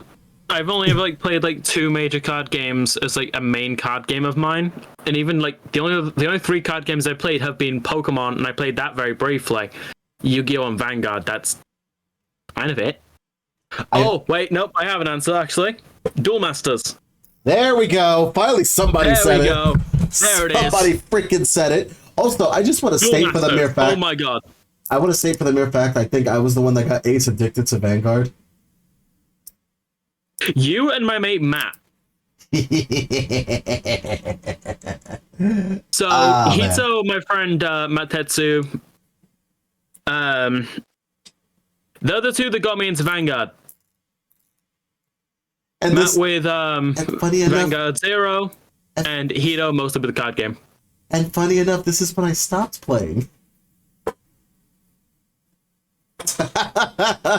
I've only ever played 2 major card games as a main card game of mine, and even the only 3 card games I played have been Pokemon, and I played that very briefly. Yu-Gi-Oh! And Vanguard. That's kind of it. Oh wait, nope, I have an answer actually. Duel Masters. There we go. Finally, somebody said it. There we go. There it is. Somebody freaking said it. Also, I just want to state for the mere fact. Oh my god. I want to state for the mere fact. I think I was the one that got Ace addicted to Vanguard. You and my mate Matt. So Hito, my friend Matetsu, the other 2 that got me into Vanguard. And Matt this, with funny enough, Vanguard Zero, and Hito mostly with the card game. and funny enough, this is when I stopped playing.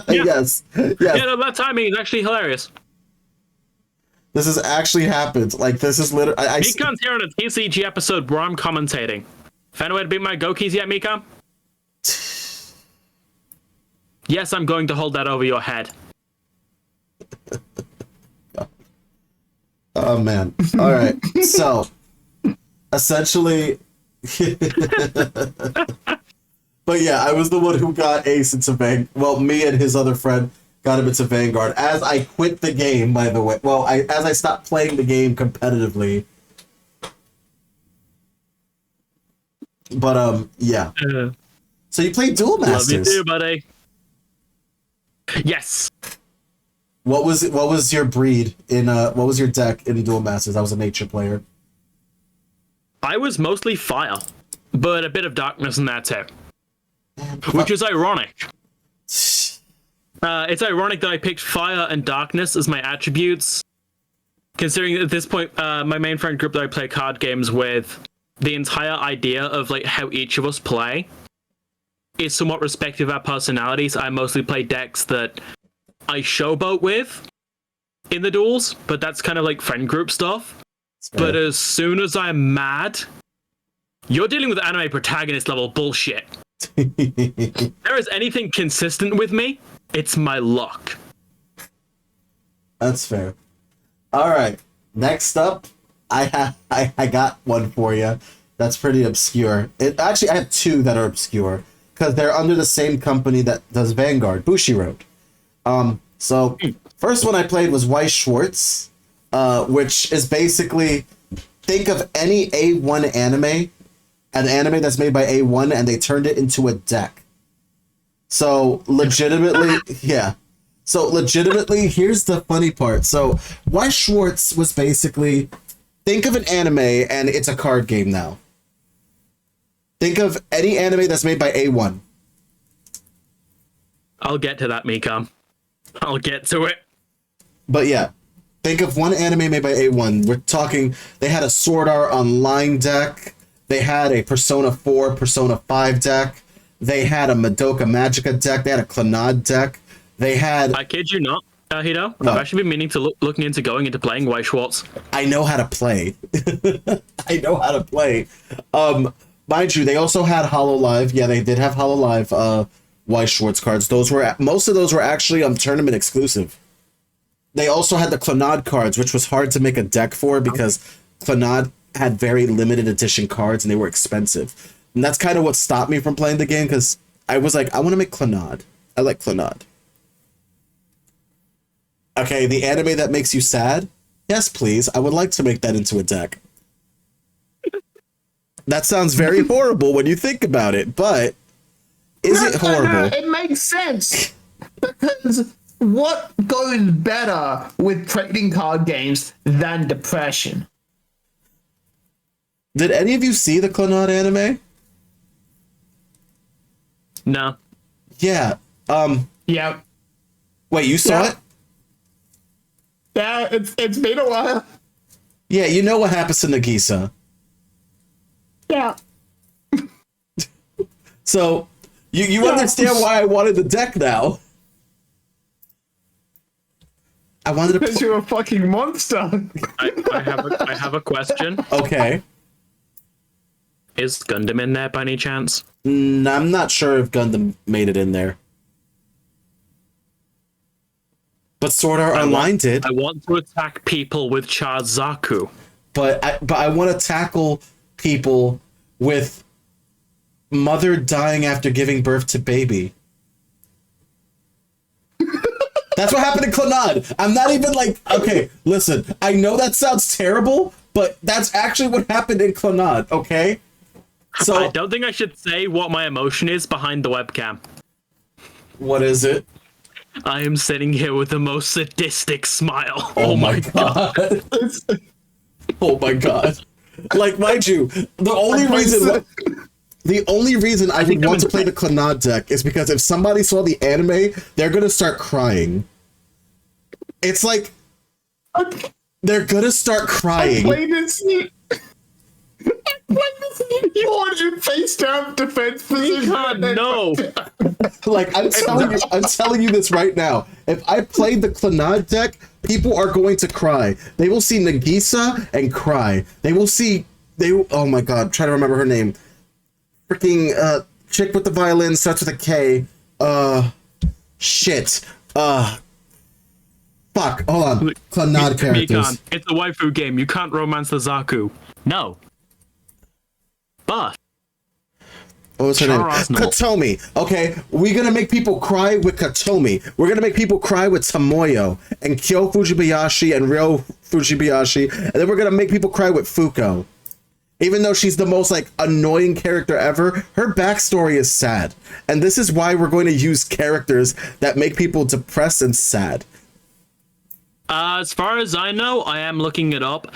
Yes. Yeah, no, that timing is actually hilarious. This has actually happened. This is literally... Mikan's here on a TCG episode where I'm commentating. Found a way to beat my Gokis yet, Mikan? Yes, I'm going to hold that over your head. Oh, man. All right. So, essentially... But yeah, I was the one who got Ace into Vanguard. Well, me and his other friend got him into Vanguard. As I quit the game, by the way. Well, as I stopped playing the game competitively. But, yeah. So you played Duel Masters. Love you too, buddy. Yes. What was your breed in what was your deck in Duel Masters? I was a nature player. I was mostly fire, but a bit of darkness in that too. Which is ironic. It's ironic that I picked fire and darkness as my attributes, considering at this point, my main friend group that I play card games with, the entire idea of how each of us play is somewhat respective of our personalities. I mostly play decks that I showboat with in the duels, but that's kind of friend group stuff. But as soon as I'm mad, you're dealing with anime protagonist level bullshit. There is anything consistent with me, it's my luck. That's fair. All right. Next up, I got one for you. That's pretty obscure. Actually, I have 2 that are obscure because they're under the same company that does Vanguard, Bushiroad. So first one I played was Weiss Schwarz, which is basically, think of any A1 anime, an anime that's made by A1, and they turned it into a deck. So legitimately, yeah. So legitimately, here's the funny part. So Weiss Schwarz was basically, think of an anime and it's a card game now. Think of any anime that's made by A1. I'll get to that, Mika. I'll get to it. But yeah, think of one anime made by A1. We're talking, they had a Sword Art Online deck. They had a Persona 4, Persona 5 deck. They had a Madoka Magica deck. They had a Clannad deck. They had... I kid you not, Hito. No. I've actually been meaning to looking into going into playing Weiss Schwarz. I know how to play. I know how to play. Mind you, they also had HoloLive. Yeah, they did have HoloLive Weiss Schwarz cards. Most of those were actually tournament exclusive. They also had the Clannad cards, which was hard to make a deck for because Clannad had very limited edition cards and they were expensive. And that's kind of what stopped me from playing the game because I was like, I want to make Clannad. I like Clannad. Okay, the anime that makes you sad? Yes, please. I would like to make that into a deck. That sounds very horrible when you think about it, but is it horrible? No, it makes sense. Because what goes better with trading card games than depression? Did any of you see the Clannad anime? No. Yeah. Yeah. Wait, you saw Yeah. it? Yeah, it's been a while. Yeah, you know what happens to Nagisa. Yeah. So, you understand why I wanted the deck now. I wanted to... Because you're a fucking monster. I have a question. Okay. Is Gundam in there by any chance? I'm not sure if Gundam made it in there. But Sword Art Online did. I want to attack people with Chazaku. But I want to tackle people with mother dying after giving birth to baby. That's what happened in Clannad. I'm not even like, okay, listen, I know that sounds terrible, but that's actually what happened in Clannad, okay? So I don't think I should say what my emotion is behind the webcam. What is it? I am sitting here with the most sadistic smile. Oh my god. Oh my god. Like, mind you, the only reason I would want to play the Clannad deck is because if somebody saw the anime, they're gonna start crying. It's like they're gonna start crying. You're in face down defense position. No. Like, I'm telling you this right now. If I played the Clannad deck, people are going to cry. They will see Nagisa and cry. Oh my god, I'm trying to remember her name. Freaking chick with the violin, starts with a K. Shit. Fuck, hold on. Clannad characters. Mikan, it's a waifu game. You can't romance the Zaku. No. But what was her name? Katomi. Okay, we're gonna make people cry with Katomi. We're gonna make people cry with Tomoyo and Kyo Fujibayashi and Ryo Fujibayashi, and then we're gonna make people cry with Fuko. Even though she's the most like annoying character ever, her backstory is sad, and this is why we're going to use characters that make people depressed and sad. As far as I know, I am looking it up.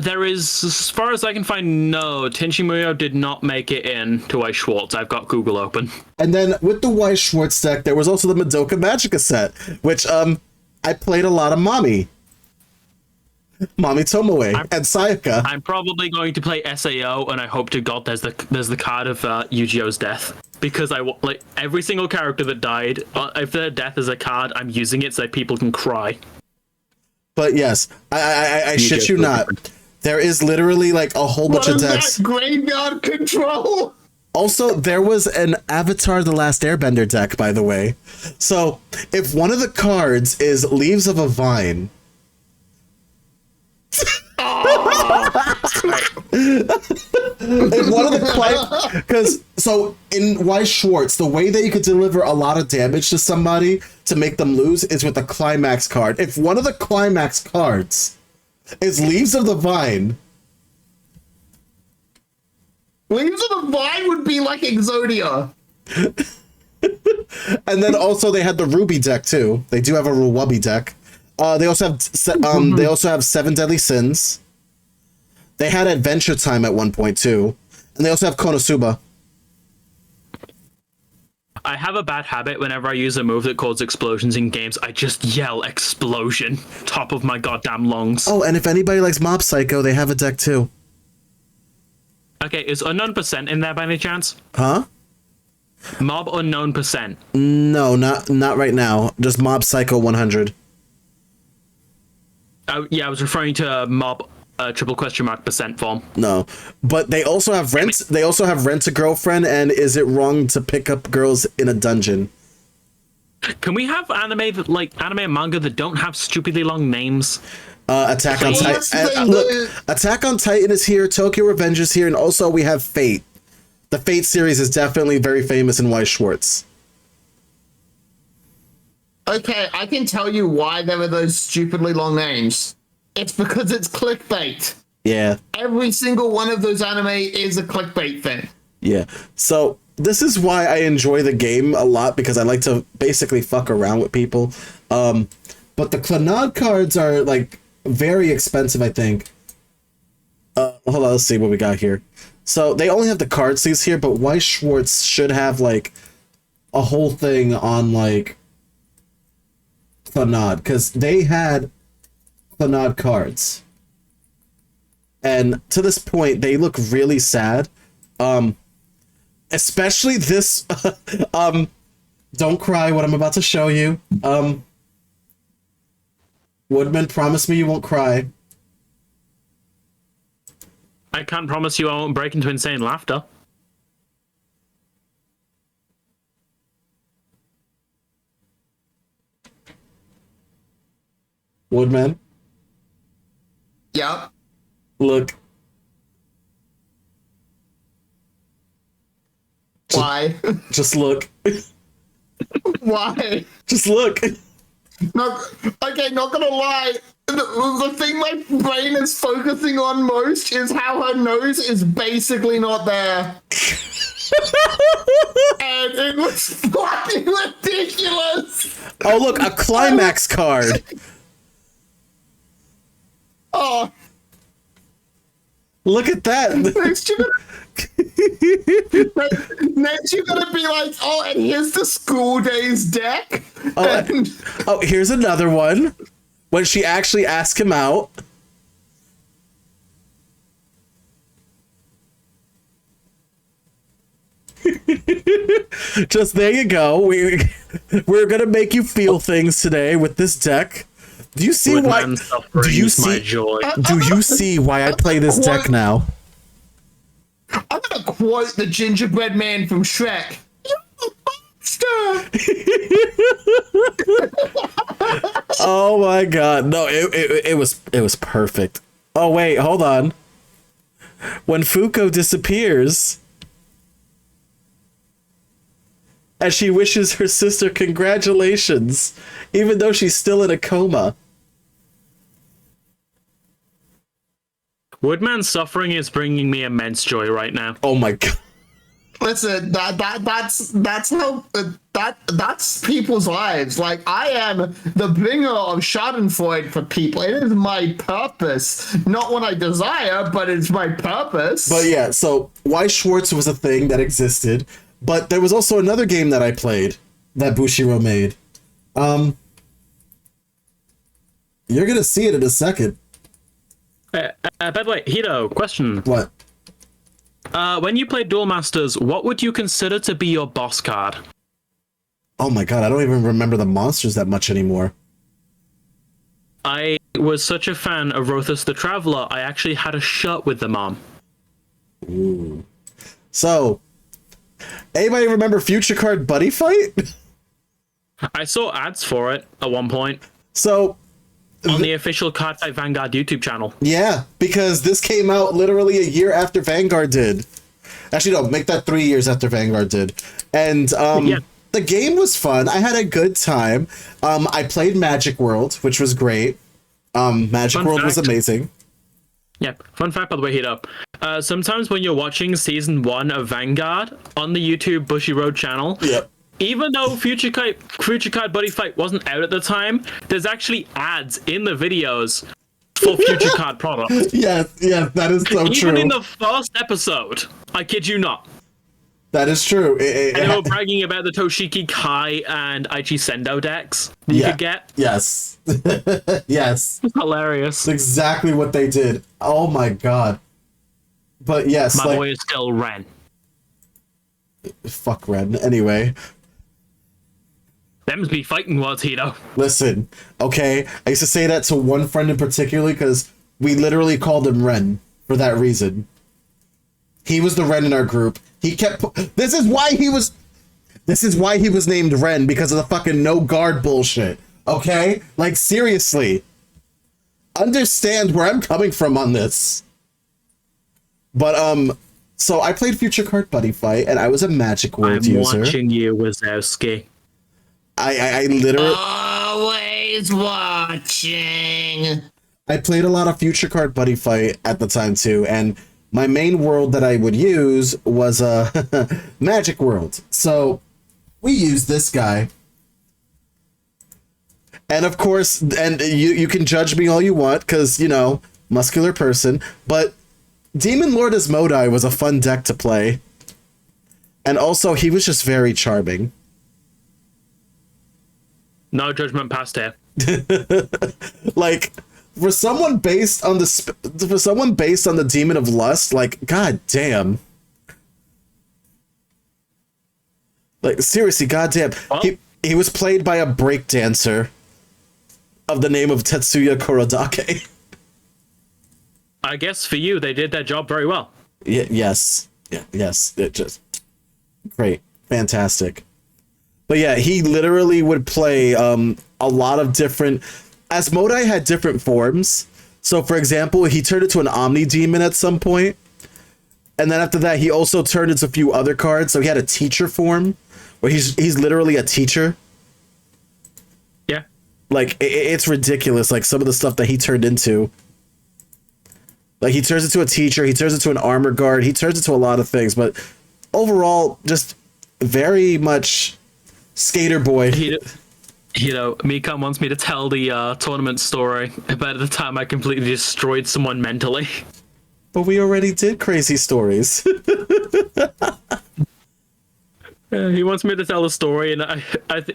There is, as far as I can find, no, Tenchi Muyo did not make it in to Weiss Schwartz. I've got Google open. And then with the Weiss Schwartz deck, there was also the Madoka Magica set, which I played a lot of Mami Tomoe and Sayaka. I'm probably going to play SAO, and I hope to God there's the card of Yu-Gi-Oh's death, because I like every single character that died. If their death is a card, I'm using it so people can cry. But yes, I shit you not. There is literally like a whole bunch of decks. That graveyard control. Also, there was an Avatar: The Last Airbender deck, by the way. So, if one of the cards is Leaves of a Vine. If one of the because so in Weiss Schwartz, the way that you could deliver a lot of damage to somebody to make them lose is with a climax card. If one of the climax cards is Leaves of the Vine, Leaves of the Vine would be like Exodia. And then also they had the Ruby deck too. They do have a Ruwabi deck. They also have Seven Deadly Sins. They had Adventure Time at one point too, and they also have Konosuba. I have a bad habit whenever I use a move that causes explosions in games. I just yell explosion top of my goddamn lungs. Oh, and if anybody likes Mob Psycho, they have a deck too. Okay, is Unknown Percent in there by any chance? Huh? Mob Unknown Percent. No, not right now. Just Mob Psycho 100. Yeah, I was referring to Mob triple question mark percent form. No, but they also have Rent. They also have Rent a Girlfriend and Is It Wrong to Pick Up Girls in a Dungeon? Can we have anime and manga that don't have stupidly long names? Attack on Titan. Look, Attack on Titan is here. Tokyo Revenge is here, and also we have Fate. The Fate series is definitely very famous in Weiss Schwartz. Okay, I can tell you why there are those stupidly long names. It's because it's clickbait. Yeah. Every single one of those anime is a clickbait thing. Yeah. So this is why I enjoy the game a lot, because I like to basically fuck around with people. But the Clannad cards are like very expensive, I think. Hold on, let's see what we got here. So they only have the card sleeves here, but Weiss Schwartz should have like a whole thing on like Clannad, because they had Clannad cards. and to this point, they look really sad. Especially this. Don't cry. What I'm about to show you. Woodman, promise me you won't cry. I can't promise you I won't break into insane laughter. Woodman, Yep. look. Why? Just look. Why? Just look. Not gonna lie. The thing my brain is focusing on most is how her nose is basically not there. And it was fucking ridiculous. Oh, look, a climax card. Oh, Look at that. next you're gonna be like, oh, and here's the school days deck. And Oh, here's another one. When she actually asked him out. Just there you go. We're gonna make you feel things today with this deck. Do you see why? Woodman suffering is my joy. Do you see why I play this deck now? I'm gonna quote the gingerbread man from Shrek. You're a monster! Oh my god! No, it was perfect. Oh wait, hold on. When Fuko disappears, and she wishes her sister congratulations, even though she's still in a coma. Woodman's suffering is bringing me immense joy right now. Oh my god! Listen, that's people's lives. Like, I am the bringer of Schadenfreude for people. It is my purpose. Not what I desire, but it's my purpose. But yeah, so Why Schwartz was a thing that existed, but there was also another game that I played that Bushiro made. You're gonna see it in a second. By the way, Hito, question. What? When you played Duel Masters, what would you consider to be your boss card? Oh my god, I don't even remember the monsters that much anymore. I was such a fan of Rothus the Traveler, I actually had a shirt with them on. Ooh. So, anybody remember Future Card Buddy Fight? I saw ads for it at one point So, on the official Card Type Vanguard YouTube channel. yeah, because this came out literally a year after Vanguard did. Actually, no, make that 3 years after Vanguard did. And Yeah. the game was fun. I had a good time. I played Magic World, which was great. Magic Fun World was fact. amazing. Yeah, fun fact by the way, Hito. Sometimes when you're watching Season 1 of Vanguard on the YouTube Bushy Road channel, Yep. even though Future Card Buddy Fight wasn't out at the time, there's actually ads in the videos for Future Card products. Yes, that is so Even true. in the first episode, I kid you not. That is true. And they were bragging about the Toshiki Kai and Aichi Sendo decks that you could get. Yes. Yes. It's hilarious. That's exactly what they did. Oh my god. But yes, My like, boy is still Ren. fuck Ren. Anyway, Them's be fighting words, Hito. listen, okay? I used to say that to one friend in particular because we literally called him Ren for that reason. He was the Ren in our group. He kept. This is why he was named Ren, because of the fucking no guard bullshit. Okay? Like, seriously. Understand where I'm coming from on this. But, so I played Future Card Buddy Fight, and I was a Magic World I'm user. watching you, Wazowski. I literally. Always watching. I played a lot of Future Card Buddy Fight at the time too, and my main world that I would use was Magic World. So we used this guy. And of course, and you can judge me all you want, because, you know, muscular person, but Demon Lord Asmodai was a fun deck to play. And also, he was just very charming. No judgment passed here. Like, For someone based on the Demon of Lust, like, god damn. Like, seriously, goddamn. Well, He was played by a breakdancer of the name of Tetsuya Kurodake. I guess for you, they did their job very well. Yes. Yeah, yes. It just great. Fantastic. But yeah, he literally would play a lot of different... Asmodai had different forms. So, for example, he turned into an Omni Demon at some point. And then after that, he also turned into a few other cards. So he had a teacher form, where he's literally a teacher. Yeah. Like, it's ridiculous, like, some of the stuff that he turned into. Like, he turns into a teacher, he turns into an armor guard, he turns into a lot of things, but overall, just very much skater boy. Mika wants me to tell the tournament story about the time I completely destroyed someone mentally. But we already did crazy stories. He wants me to tell the story, and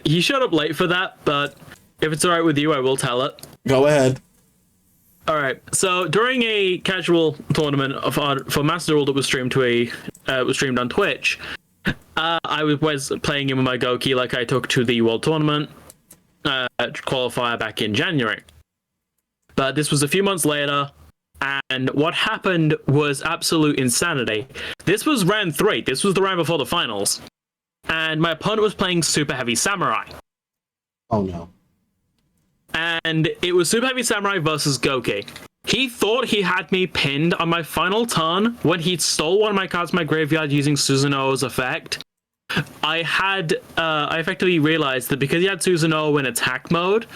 he showed up late for that, but if it's alright with you, I will tell it. Go ahead. Alright, so during a casual tournament for Master Duel that was streamed on Twitch, I was playing in with my Goki like I took to the World Tournament qualifier back in January. But this was a few months later, and what happened was absolute insanity. This was round 3. This was the round before the finals. And my opponent was playing Super Heavy Samurai. Oh no. And it was Super Heavy Samurai versus Goki. He thought he had me pinned on my final turn when he stole one of my cards from my graveyard using Susanoo's effect. I effectively realized that because he had Susanoo in attack mode,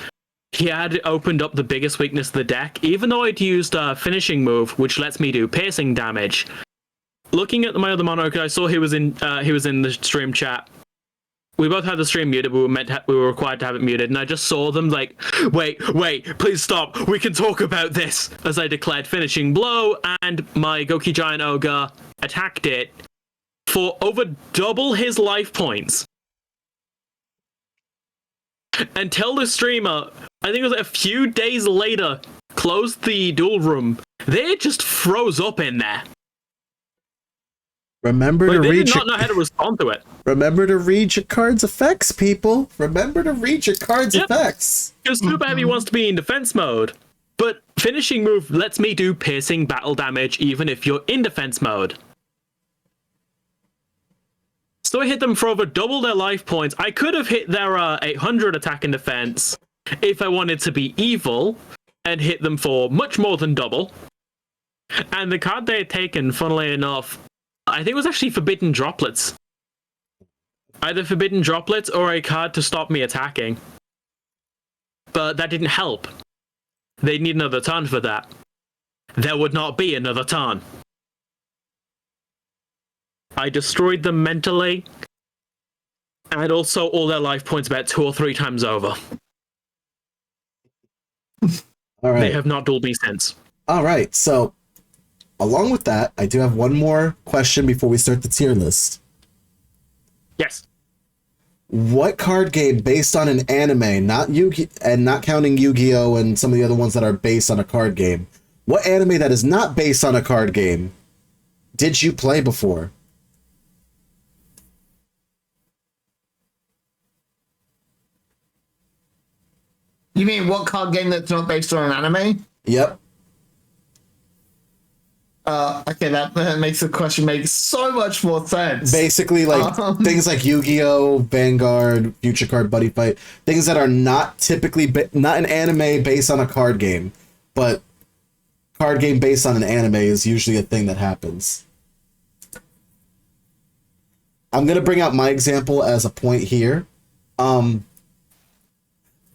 he had opened up the biggest weakness of the deck, even though I'd used a finishing move, which lets me do piercing damage. Looking at my other Monarch, I saw he was in the stream chat. We both had the stream muted, we were required to have it muted, and I just saw them like, wait, please stop, we can talk about this, as I declared finishing blow, and my Goki Giant Ogre attacked it for over double his life points. Until the streamer, I think it was a few days later, closed the duel room, they just froze up in there. Remember to They read did not know how to respond to it. Remember to read your card's effects, people. Remember to read your card's effects. Because Super Heavy wants to be in defense mode, but finishing move lets me do piercing battle damage even if you're in defense mode. So I hit them for over double their life points. I could have hit their 800 attack and defense if I wanted to be evil and hit them for much more than double. And the card they had taken, funnily enough, I think it was actually Forbidden Droplets. Either Forbidden Droplets or a card to stop me attacking. But that didn't help. They'd need another turn for that. There would not be another turn. I destroyed them mentally, and also all their life points about 2 or 3 times over. All right. They have not dueled me since. All right, so along with that, I do have one more question before we start the tier list. Yes. What card game based on an anime, not counting Yu-Gi-Oh and some of the other ones that are based on a card game, what anime that is not based on a card game did you play before? You mean what card game that's not based on an anime? Yep. Okay, that makes the question make so much more sense. Basically, like things like Yu-Gi-Oh, Vanguard, Future Card Buddy Fight, things that are not typically not an anime based on a card game, but card game based on an anime is usually a thing that happens. I'm gonna bring out my example as a point here.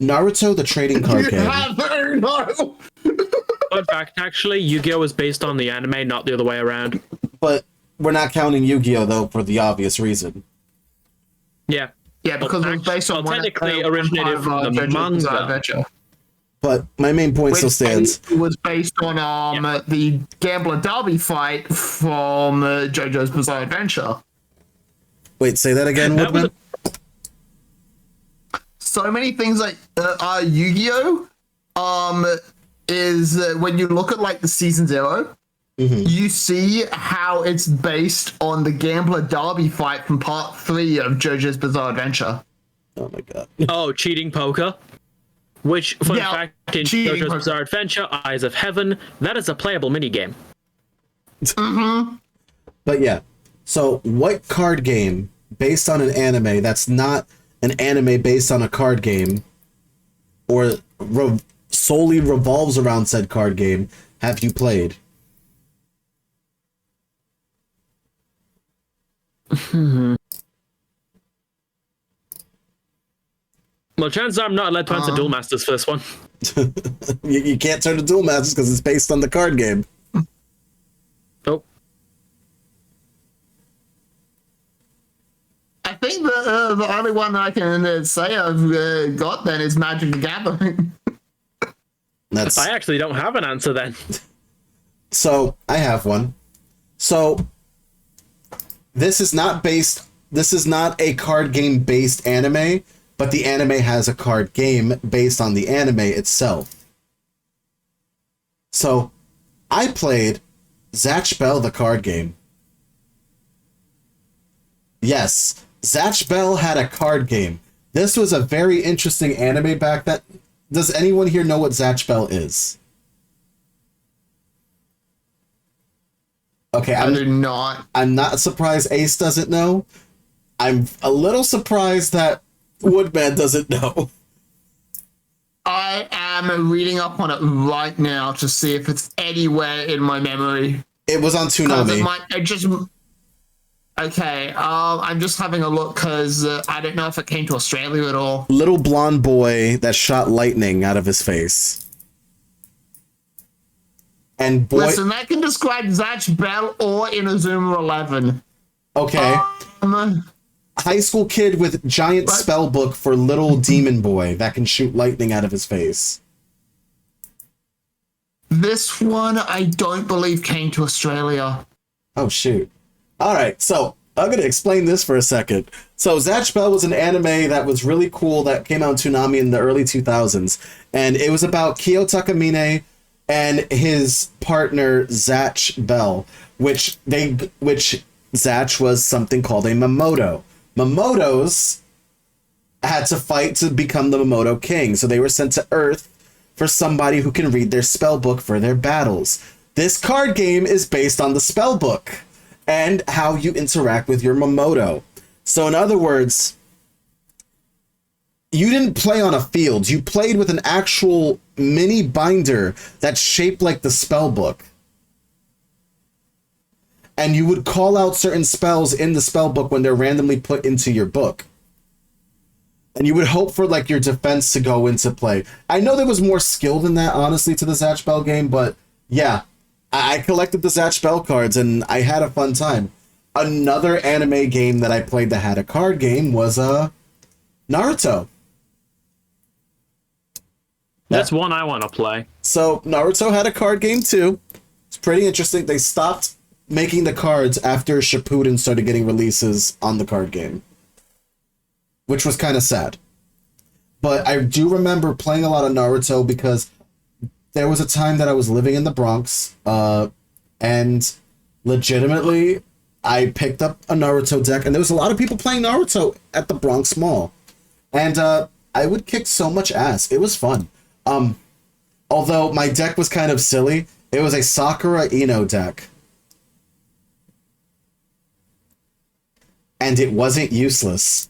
Naruto, the trading card game. No. Fun fact, actually, Yu-Gi-Oh! Was based on the anime, not the other way around. But we're not counting Yu-Gi-Oh! Though, for the obvious reason. Yeah. Yeah, because it was based on technically originated from the manga. But my main point still stands. It was based on the Gambler Derby fight from JoJo's Bizarre Adventure. Wait, say that again, Woodman? So many things like Yu-Gi-Oh! is when you look at like the season 0, you see how it's based on the Gambler Derby fight from part 3 of JoJo's Bizarre Adventure. Oh my god. Oh, cheating poker. Which, fun fact, in cheating JoJo's poker. Bizarre Adventure, Eyes of Heaven, that is a playable minigame. But yeah, so what card game based on an anime that's not an anime based on a card game, or solely revolves around said card game, have you played? Well, chances are I'm not allowed to answer Duel Masters for this one. You can't turn to Duel Masters because it's based on the card game. Oh. I think the only one I can say I've got then is Magic the Gathering. That's I actually don't have an answer then. so I have one. So this is not a card game based anime, but the anime has a card game based on the anime itself. So I played Zatch Bell the card game. Yes, Zatch Bell had a card game. This was a very interesting anime back then. Does anyone here know what Zatch Bell is? Okay, I do not. I'm not surprised Ace doesn't know. I'm a little surprised that Woodman doesn't know. I am reading up on it right now to see if it's anywhere in my memory. It was on Toonami. Okay, I'm just having a look because I don't know if it came to Australia at all. Little blonde boy that shot lightning out of his face. And boy... Listen, that can describe Zatch Bell or Inazuma 11. Okay. High school kid with giant spell book for little demon boy that can shoot lightning out of his face. This one, I don't believe came to Australia. Oh, shoot. Alright, so I'm going to explain this for a second. So Zatch Bell was an anime that was really cool that came out on Toonami in the early 2000s. And it was about Kyo Takamine and his partner Zatch Bell, which Zatch was something called a Mamoto. Mamotos had to fight to become the Mamoto King, so they were sent to Earth for somebody who can read their spell book for their battles. This card game is based on the spell book and how you interact with your Mamoto. So in other words, you didn't play on a field. You played with an actual mini binder that's shaped like the spell book. And you would call out certain spells in the spell book when they're randomly put into your book. And you would hope for like your defense to go into play. I know there was more skill than that, honestly, to the Zatch Bell game, but yeah, I collected the Zatch Bell cards and I had a fun time. Another anime game that I played that had a card game was Naruto. That's one I want to play. So Naruto had a card game too. It's pretty interesting. They stopped making the cards after Shippuden started getting releases on the card game, which was kind of sad. But I do remember playing a lot of Naruto because there was a time that I was living in the Bronx, and legitimately I picked up a Naruto deck, and there was a lot of people playing Naruto at the Bronx Mall, and I would kick so much ass. It was fun. Although my deck was kind of silly, it was a Sakura Ino deck. And it wasn't useless.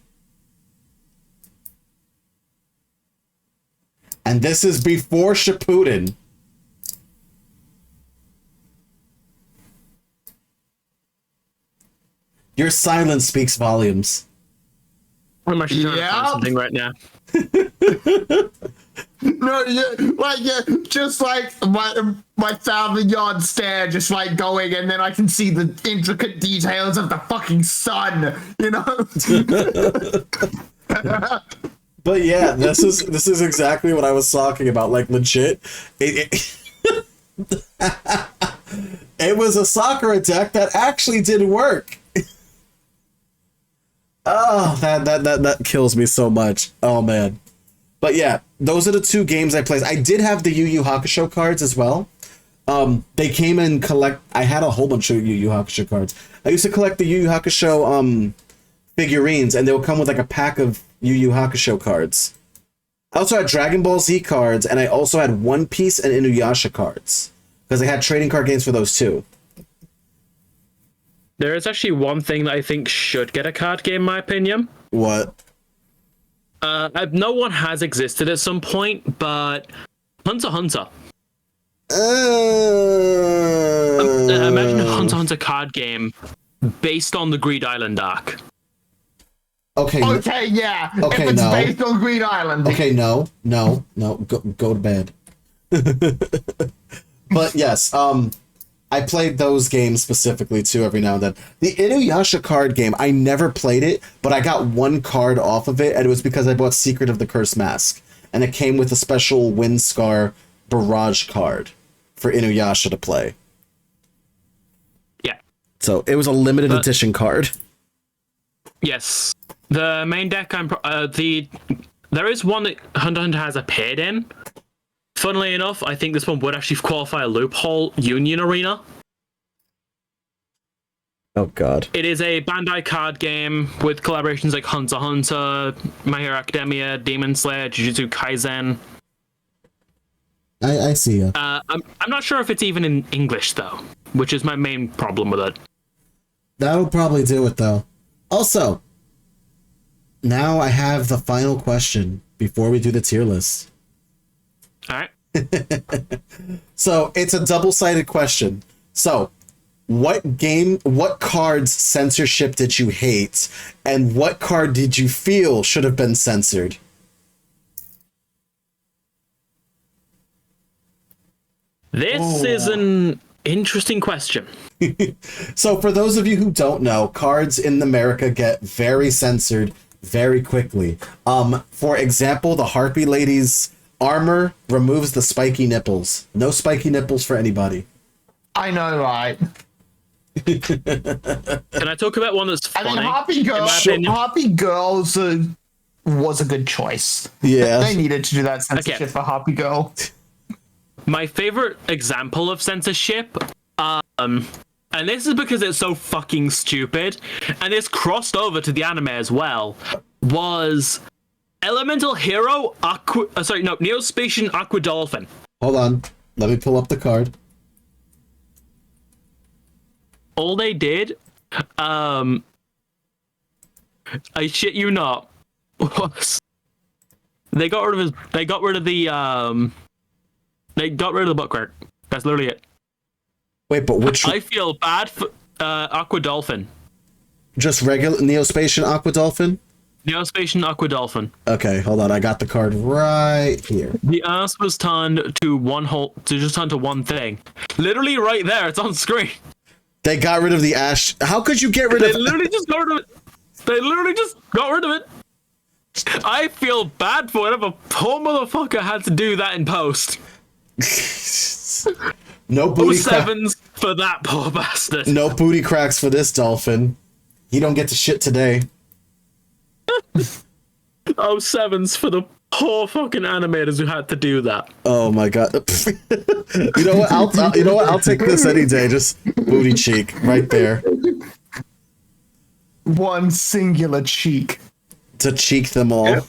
And this is before Shippuden. Your silence speaks volumes. I'm actually trying to find Yep. something right now. No, just like my family yard stare, just like going, and then I can see the intricate details of the fucking sun, you know. But yeah, this is exactly what I was talking about. Like legit, it was a Sakura deck that actually did work. Oh, that kills me so much. Oh man. But yeah, those are the two games I played. I did have the Yu Yu Hakusho cards as well. They came in collect. I had a whole bunch of Yu Yu Hakusho cards. I used to collect the Yu Yu Hakusho figurines, and they would come with like a pack of Yu Yu Hakusho cards. I also had Dragon Ball Z cards, and I also had One Piece and Inuyasha cards because I had trading card games for those too. There is actually one thing that I think should get a card game, in my opinion. What? No one has existed at some point, but Hunter x Hunter. Imagine a Hunter x Hunter card game based on the Greed Island arc. Okay. Okay, yeah. Okay, if it's no. based on Green Island. Okay, no. Go to bed. But yes, I played those games specifically too every now and then. The Inuyasha card game, I never played it, but I got one card off of it, and it was because I bought Secret of the Cursed Mask, and it came with a special Windscar Barrage card for Inuyasha to play. Yeah. So it was a limited edition card. Yes. The main deck there is one that Hunter x Hunter has appeared in. Funnily enough, I think this one would actually qualify a loophole, Union Arena. Oh god. It is a Bandai card game with collaborations like Hunter x Hunter, My Hero Academia, Demon Slayer, Jujutsu Kaisen. I see ya. I'm not sure if it's even in English though, which is my main problem with it. That'll probably do it though. Also, now I have the final question before we do the tier list. All right. So it's a double-sided question. So, what cards censorship did you hate, and what card did you feel should have been censored? This is an interesting question. So for those of you who don't know, cards in America get very censored very quickly. For example, the Harpy Lady's armor removes the spiky nipples. No spiky nipples for anybody. I know, right? Can I talk about one that's funny? I mean, Harpy Girls was a good choice. Yeah. They needed to do that censorship for Harpy Girl. My favorite example of censorship, and this is because it's so fucking stupid, and it's crossed over to the anime as well, was Elemental Hero Neospatian Aqua Dolphin. Hold on. Let me pull up the card. All they did, I shit you not, was they got rid of the bookwork. That's literally it. Wait, but which? I feel bad for Aqua Dolphin. Just regular Neospatian Aqua Dolphin? Neospatian Aqua Dolphin. Okay, hold on. I got the card right here. The ass was turned to one thing. Literally right there. It's on screen. They got rid of the ash. How could you get rid of? They literally just got rid of it. I feel bad for whatever poor motherfucker had to do that in post. No booty sevens for that poor bastard. No booty cracks for this dolphin. He don't get to shit today. Sevens for the poor fucking animators who had to do that. Oh my god. You know what? I'll take this any day. Just booty cheek right there. One singular cheek. To cheek them all. Yep.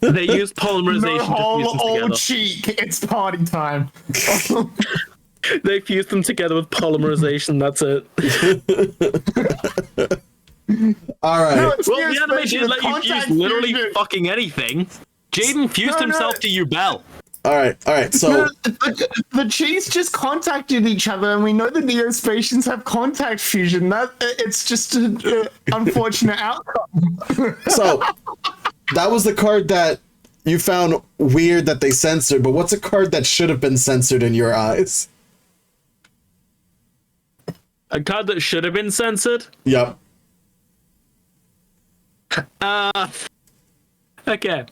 They use polymerization to fuse them together. Old cheek. It's party time. They fused them together with polymerization. That's it. All right. No, well, the anime did let you fuse literally fucking anything. Jaden fused himself to Yubel. All right. So the cheeks just contacted each other, and we know the Neospatians have contact fusion. It's just an unfortunate outcome. So that was the card that you found weird that they censored. But what's a card that should have been censored in your eyes? A card that should have been censored? Yep. Okay.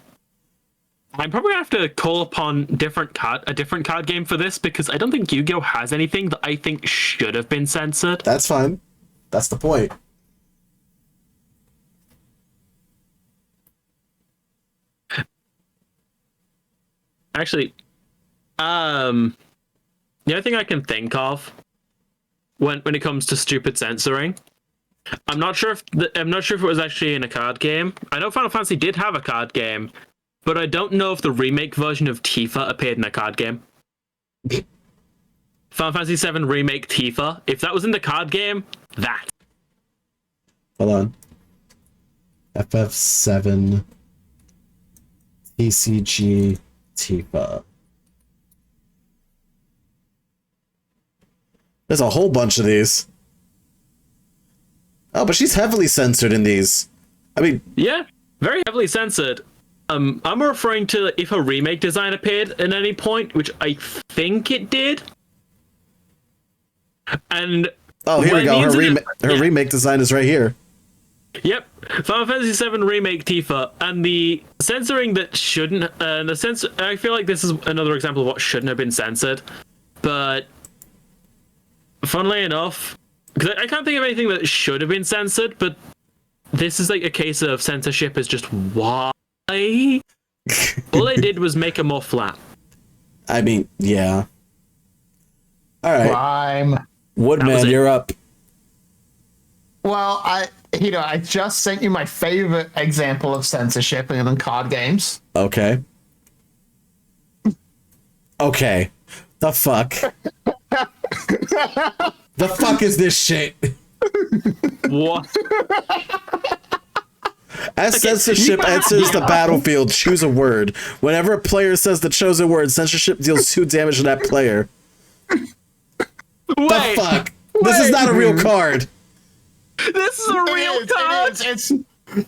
I'm probably gonna have to call upon a different card game for this because I don't think Yu-Gi-Oh has anything that I think should have been censored. That's fine. That's the point. Actually, the only thing I can think of when it comes to stupid censoring, I'm not sure if it was actually in a card game. I know Final Fantasy did have a card game, but I don't know if the remake version of Tifa appeared in a card game. Final Fantasy VII Remake Tifa. If that was in the card game, that. Hold on. FF7 TCG Tifa. There's a whole bunch of these. Oh, but she's heavily censored in these. I mean, yeah, very heavily censored. I'm referring to if a remake design appeared at any point, which I think it did. And oh, here we go. Her remake design is right here. Yep, Final Fantasy VII Remake Tifa, and the censoring that shouldn't. I feel like this is another example of what shouldn't have been censored. But funnily enough, because I can't think of anything that should have been censored, but this is like a case of censorship is just why. All they did was make her more flat. I mean, yeah. All right. Crime. Woodman, you're up. Well, Hito, I just sent you my favorite example of censorship in card games. Okay. Okay. The fuck? The fuck is this shit? What? As censorship enters the battlefield, choose a word. Whenever a player says the chosen word, censorship deals 2 damage to that player. The fuck? This is not a real card. This is a real card.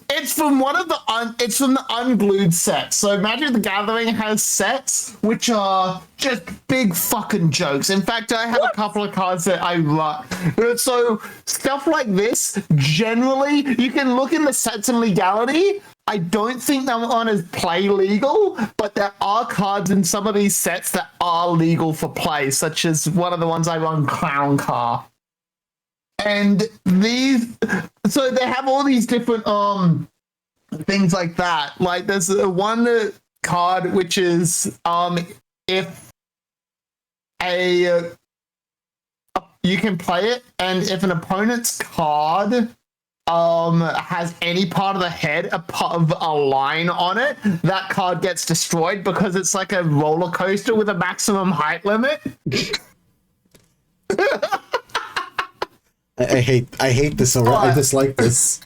It's from one of the it's from the unglued sets. So Magic the Gathering has sets which are just big fucking jokes. In fact, I have a couple of cards that I love. So stuff like this, generally, you can look in the sets and legality. I don't think that one is play legal, but there are cards in some of these sets that are legal for play, such as one of the ones I run, Clown Car. And these, so they have all these different things like that. Like there's one card which is if you can play it, and if an opponent's card has any part of the head a part of a line on it, that card gets destroyed because it's like a roller coaster with a maximum height limit. I hate this already. I dislike this.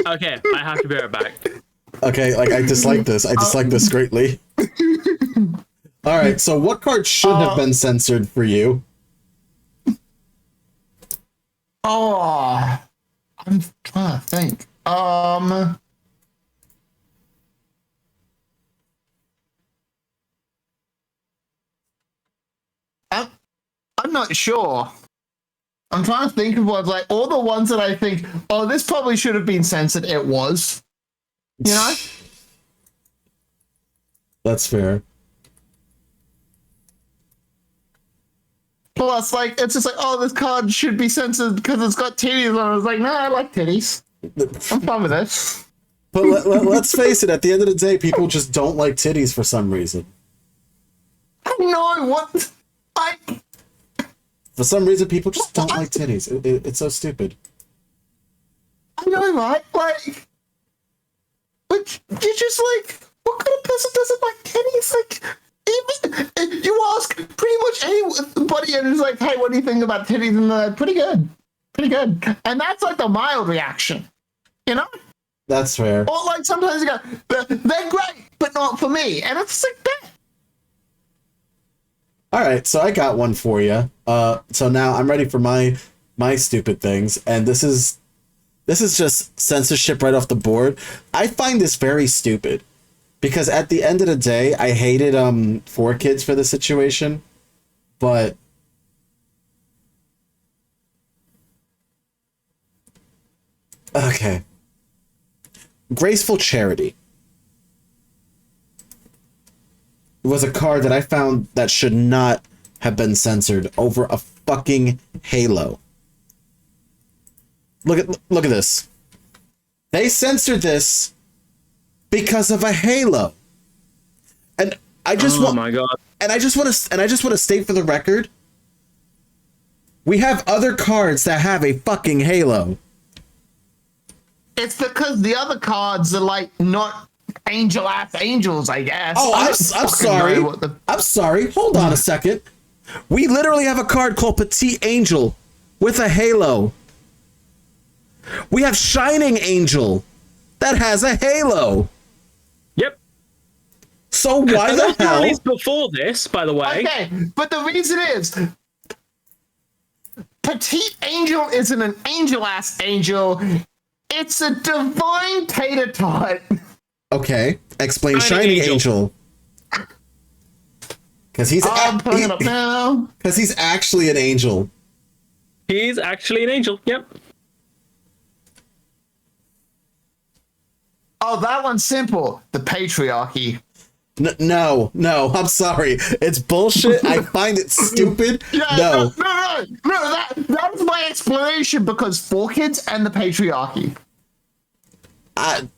Okay, I have to be right back. Okay, like I dislike this. I dislike this greatly. All right, so what card should have been censored for you? Oh, I'm trying to think. I'm not sure. I'm trying to think of ones, like all the ones that I think, oh, this probably should have been censored. It was, you know. That's fair. Plus, like, it's just like, oh, this card should be censored because it's got titties. And I was like, no, I like titties. I'm fine with this. But let's face it, at the end of the day, people just don't like titties for some reason. No, what? For some reason, people just don't like titties. It's so stupid. I know, right? Like, but you're just like, what kind of person doesn't like titties? Like, even you ask pretty much anybody, and it's like, hey, what do you think about titties? And they're like, pretty good, pretty good. And that's like the mild reaction, you know? That's fair. Or like sometimes you go, they're great, but not for me. And it's like that. All right, so I got one for you. So now I'm ready for my stupid things, and this is just censorship right off the board. I find this very stupid because at the end of the day, I hated 4Kids for the situation, but okay. Graceful Charity was a card that I found that should not have been censored over a fucking Halo. Look at this. They censored this because of a Halo. And I just Oh my god. and I just want to state for the record, we have other cards that have a fucking halo. It's because the other cards are like not angel-ass angels, I guess. Oh, I I'm don't sorry. know what the- I'm sorry. Hold on a second. We literally have a card called Petite Angel with a halo. We have Shining Angel that has a halo. Yep. So why And the those were hell? released before this, by the way. Okay, but the reason is Petite Angel isn't an angel-ass angel. It's a divine tater tot. Okay, explain Shining Shining Angel. Because I'm pulling it up now. he's actually an angel. He's actually an angel. Yep. Oh, that one's simple. The patriarchy. No, I'm sorry. It's bullshit. I find it stupid. No. That's my explanation because 4Kids and the patriarchy.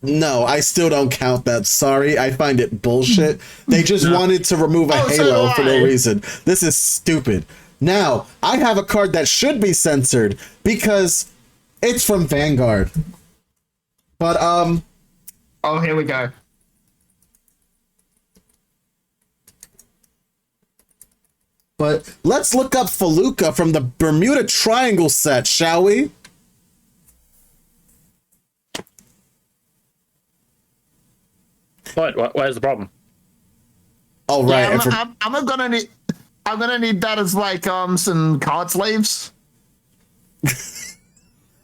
No, I still don't count that. Sorry, I find it bullshit. They just wanted to remove a Oh, so halo do for no I. reason. This is stupid. Now, I have a card that should be censored because it's from Vanguard. But, Oh, here we go. But let's look up Feluca from the Bermuda Triangle set, shall we? Where's the problem? Oh, right. Yeah, and for- I'm gonna need that as like some card slaves.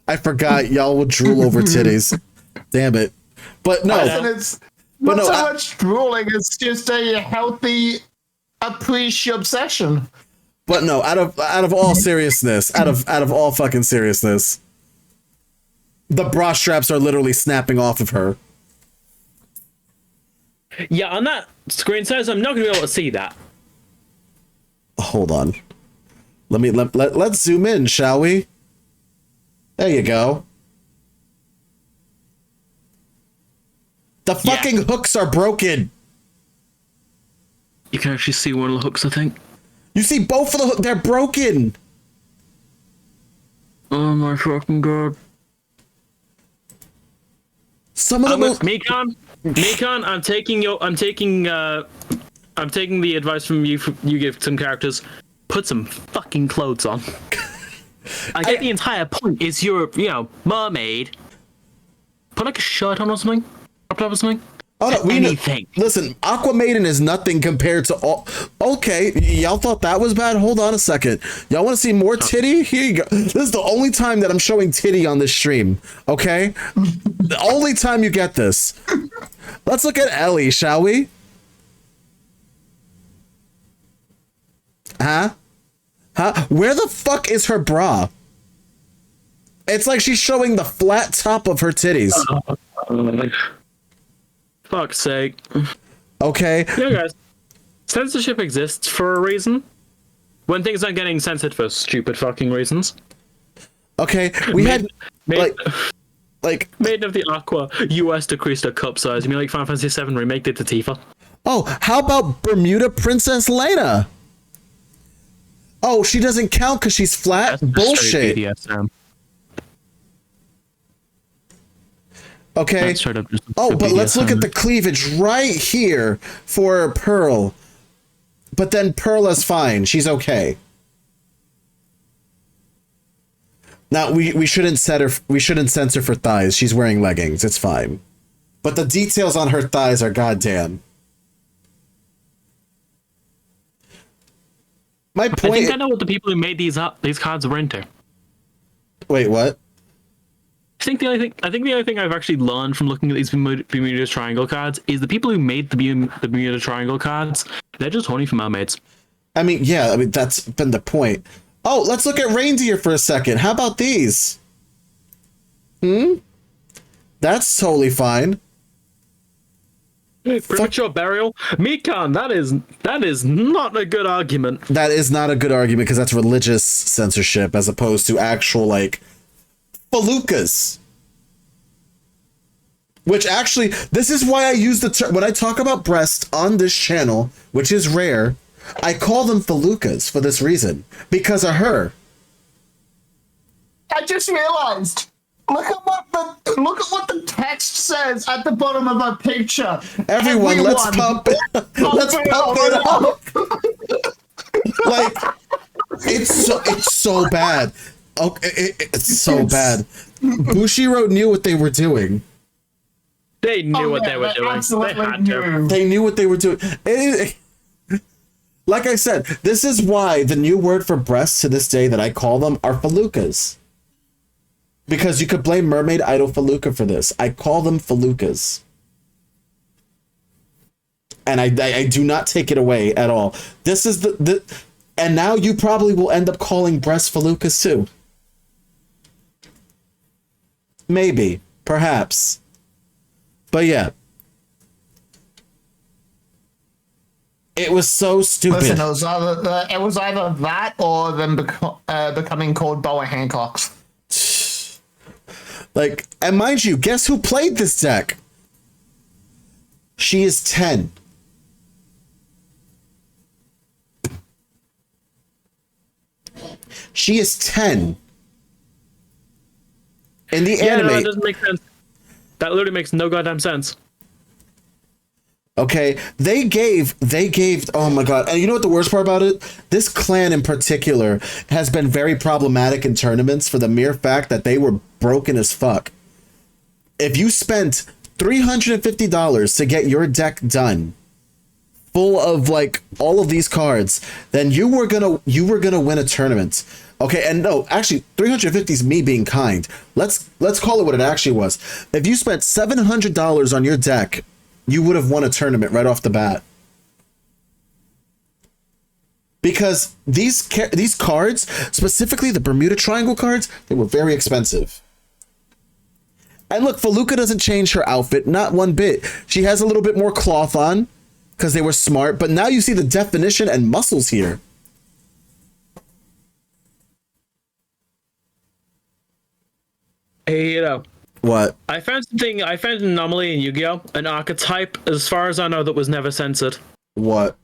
I forgot y'all would drool over titties. Damn it. But no. And it's But not no, so I- much drooling, it's just a healthy obsession. But no, out of all seriousness, out of all fucking seriousness, the bra straps are literally snapping off of her. Yeah, on that screen size, I'm not going to be able to see that. Hold on. Let's zoom in, shall we? There you go. The fucking hooks are broken. You can actually see one of the hooks, I think. You see both of the hooks, they're broken. Oh my fucking god. Some of them Mikan, I'm taking the advice from you. You give some characters, put some fucking clothes on. I get the entire point is you're, mermaid. Put like a shirt on or something. Up or something. Oh, no, Anything. Listen, Aquamaiden is nothing compared to all. Okay, y'all thought that was bad? Hold on a second. Y'all want to see more titty? Here you go. This is the only time that I'm showing titty on this stream. Okay, the only time you get this. Let's look at Ellie, shall we? Huh? Where the fuck is her bra? It's like she's showing the flat top of her titties. Fuck's sake. Okay. Yeah, guys. Censorship exists for a reason. When things aren't getting censored for stupid fucking reasons. Okay. We had like Maiden of the Aqua, US decreased her cup size. You mean like Final Fantasy VII Remake did to Tifa? Oh, how about Bermuda Princess Lena? Oh, she doesn't count because she's flat? Bullshit. BDSM. Okay. That's straight up just Oh, but let's look BDSM. at the cleavage right here for Pearl. But then Pearl is fine. She's okay. Now we shouldn't censor for thighs. She's wearing leggings. It's fine. But the details on her thighs are goddamn. My I point. think I know what the people who made these cards were into. Wait, what? I think the only thing I've actually learned from looking at these Bermuda Triangle cards is the people who made the Bermuda Triangle cards, they're just horny for mermaids. I mean, yeah, I mean that's been the point. Oh, let's look at reindeer for a second. How about these? That's totally fine. Premature burial, Mikan. That is not a good argument. That is not a good argument because that's religious censorship as opposed to actual like felucas. Which actually, this is why I use the term when I talk about breast on this channel, which is rare. I call them felucas for this reason, because of her. I just realized. Look at what the text says at the bottom of our picture. Everyone, let's pump it. Let's pump it up. Like, it's so bad. Okay, it's so bad. Bushiroad knew what they were doing. They knew what they were doing. They had to. They knew what they were doing. Like I said, this is why the new word for breasts to this day that I call them are felucas. Because you could blame Mermaid Idol Feluca for this. I call them felucas. And I do not take it away at all. This is the and now you probably will end up calling breast felucas too. Maybe. Perhaps. But yeah. It was so stupid. Listen, it was either that or them becoming called Boa Hancocks. Like, and mind you, guess who played this deck? She is 10. She is 10. In the anime. No, that doesn't make sense. That literally makes no goddamn sense. Okay, they gave, oh my god, and you know what the worst part about it? This clan in particular has been very problematic in tournaments for the mere fact that they were broken as fuck. If you spent $350 to get your deck done, full of like all of these cards, then you were gonna win a tournament. Okay, and no, actually, 350 is me being kind. Let's call it what it actually was. If you spent $700 on your deck, you would have won a tournament right off the bat. Because these cards, specifically the Bermuda Triangle cards, they were very expensive. And look, Feluca doesn't change her outfit, not one bit. She has a little bit more cloth on, because they were smart, but now you see the definition and muscles here. Hey, What? I found an anomaly in Yu-Gi-Oh! An archetype, as far as I know, that was never censored. What?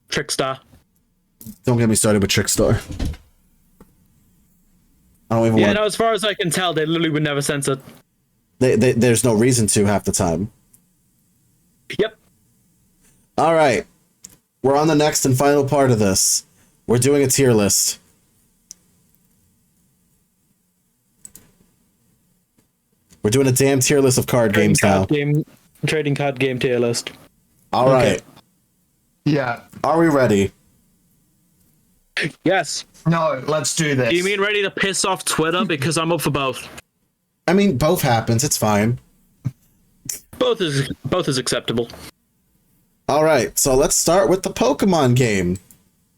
Trickstar. Don't get me started with Trickstar. I don't even want. No, as far as I can tell, they literally were never censored. There's no reason to half the time. Yep. All right. We're on the next and final part of this. We're doing a tier list. We're doing a damn tier list of card games now. Trading card game tier list. All right. Yeah. Are we ready? Yes. No, let's do this. Do you mean ready to piss off Twitter? Because I'm up for both. I mean, both happens. It's fine. Both is acceptable. All right. So let's start with the Pokemon game.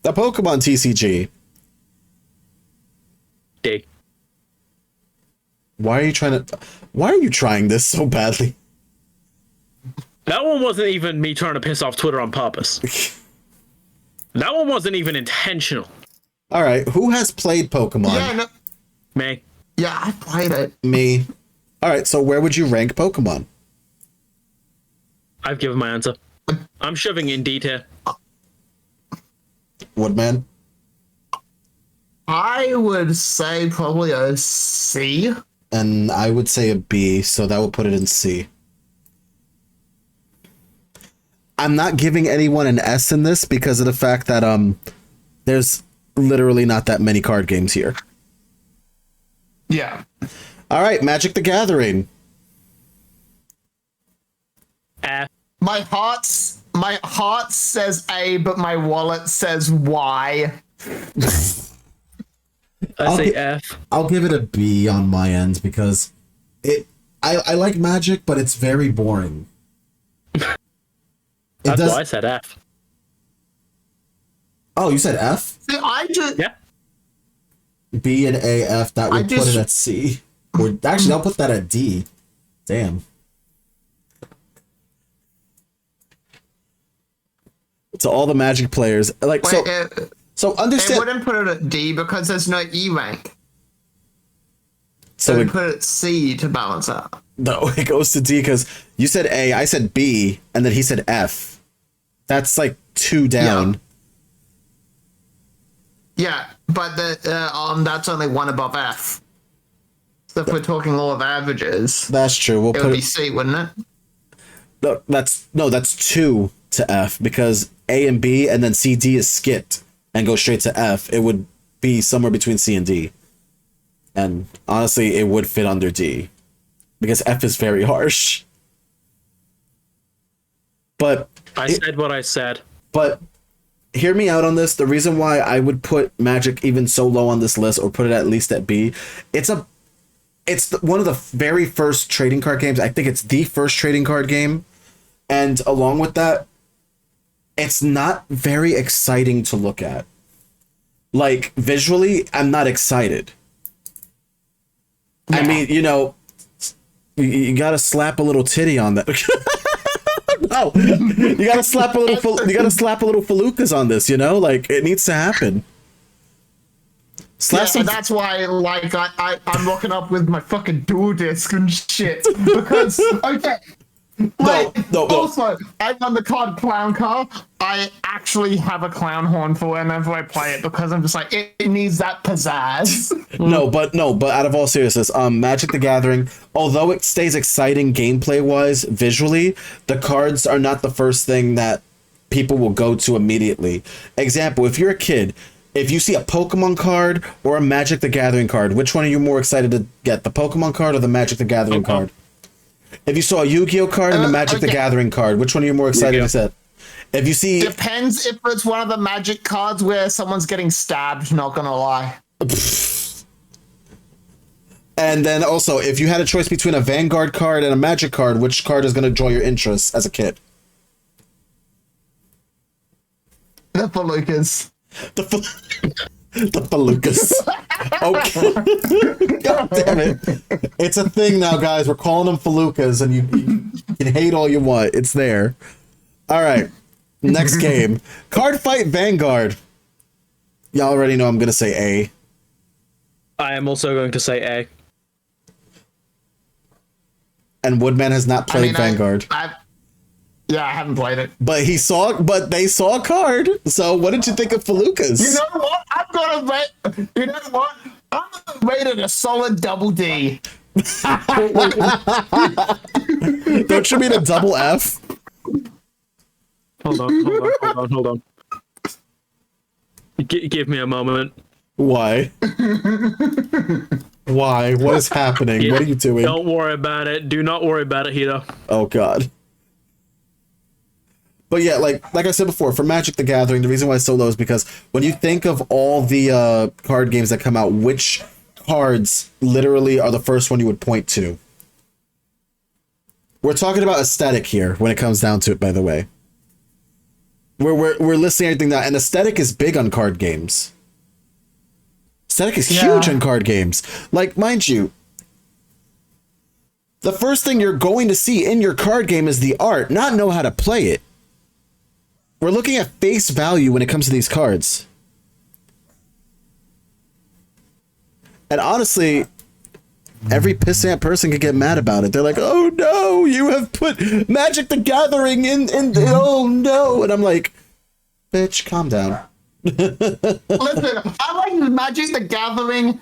The Pokemon TCG. D. Why are you trying this so badly? That one wasn't even me trying to piss off Twitter on purpose. That one wasn't even intentional. All right. Who has played Pokemon? Yeah, no, Me. yeah, I played it. Me. All right. So where would you rank Pokemon? I've given my answer. I'm shoving in D tier. Woodman? I would say probably a C. And I would say a B, so that would put it in C. I'm not giving anyone an S in this because of the fact that there's literally not that many card games here. Yeah. All right, Magic the Gathering. F. My heart says A, but my wallet says Y. I say F. I'll give it a B on my end because I like Magic, but it's very boring. That's why I said F. Oh, you said F? See, I just... Yeah. B and A, F, that would put it at C. Or actually, I'll put that at D. Damn. To all the Magic players, like, Wait, so I understand. wouldn't put it at D because there's no E rank. So we put it C to balance out. no, it goes to D because you said A, I said B, and then he said F. That's like 2 down. Yeah, but that's only 1 above F. So if we're talking law of averages, That's true. We'll it put would be C, wouldn't it? that's 2 to F because A and B, and then C, D is skipped and goes straight to F. It would be somewhere between C and D. And honestly, it would fit under D because F is very harsh. But I said what I said. But hear me out on this. The reason why I would put Magic even so low on this list or put it at least at B, it's one of the very first trading card games. I think it's the first trading card game. And along with that, it's not very exciting to look at. Like, visually, I'm not excited. Yeah. I mean, you gotta slap a little titty on that. No, you gotta slap a little felucas on this. Like it needs to happen. That's why, like, I'm looking up with my fucking dual disc and shit because okay. No. Also, I run the card Clown Car. I actually have a clown horn for whenever I play it because I'm just like, it needs that pizzazz. No, but out of all seriousness, Magic the Gathering, although it stays exciting gameplay-wise, visually, the cards are not the first thing that people will go to immediately. Example, if you're a kid, if you see a Pokemon card or a Magic the Gathering card, which one are you more excited to get, the Pokemon card or the Magic the Gathering card? If you saw a Yu-Gi-Oh card and a Magic the Gathering card, which one are you more excited to set? If you see... Depends if it's one of the Magic cards where someone's getting stabbed, not gonna lie. And then also, if you had a choice between a Vanguard card and a Magic card, which card is going to draw your interest as a kid? The Felucas. The Felucas. Okay. God damn it. It's a thing now, guys. We're calling them Felucas, and you can hate all you want. It's there. All right. Next game. Card Fight Vanguard. Y'all already know I'm going to say A. I am also going to say A. And Woodman has not played Vanguard. I haven't played it. But they saw a card. So what did you think of Felucas? You know what? I'm gonna rate it a solid double D. Don't you mean a double F? Hold on. Give me a moment. Why? Why? What is happening? What are you doing? Don't worry about it. Do not worry about it, Hito. Oh, God. But yeah, like I said before, for Magic the Gathering, the reason why it's so low is because when you think of all the card games that come out, which cards literally are the first one you would point to? We're talking about aesthetic here when it comes down to it, by the way. We're listing everything now, and aesthetic is big on card games. Aesthetic is huge on card games. Like, mind you, the first thing you're going to see in your card game is the art, not know how to play it. We're looking at face value when it comes to these cards. And honestly, every pissant person could get mad about it. They're like, oh no, you have put Magic the Gathering in oh no. And I'm like, bitch, calm down. Listen, I like Magic the Gathering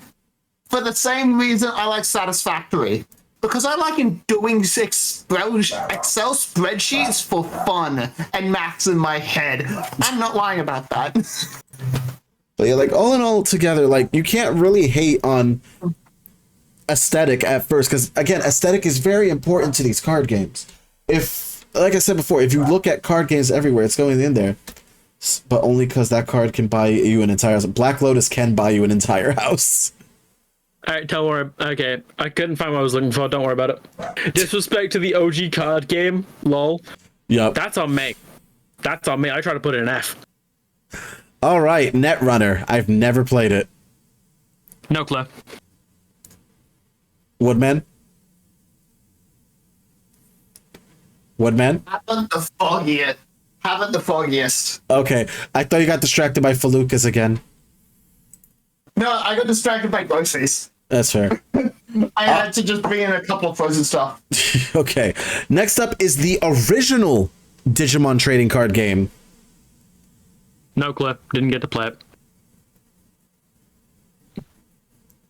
for the same reason I like Satisfactory. Because I like doing Excel spreadsheets for fun and maths in my head. I'm not lying about that. But yeah, like all in all together, like you can't really hate on aesthetic at first. Because again, aesthetic is very important to these card games. If, like I said before, if you look at card games everywhere, it's going in there. But only because that card can buy you an entire house. Black Lotus can buy you an entire house. Alright, don't worry. Okay, I couldn't find what I was looking for. Don't worry about it. Disrespect to the OG card game. Lol. Yep. That's on me. That's on me. I try to put it in F. All right, Netrunner. I've never played it. No clue. Woodman? Woodman? Haven't the foggiest. Okay, I thought you got distracted by Felucas again. No, I got distracted by groceries. That's fair. I had to just bring in a couple of frozen stuff. Okay. Next up is the original Digimon trading card game. No clue. Didn't get to play it.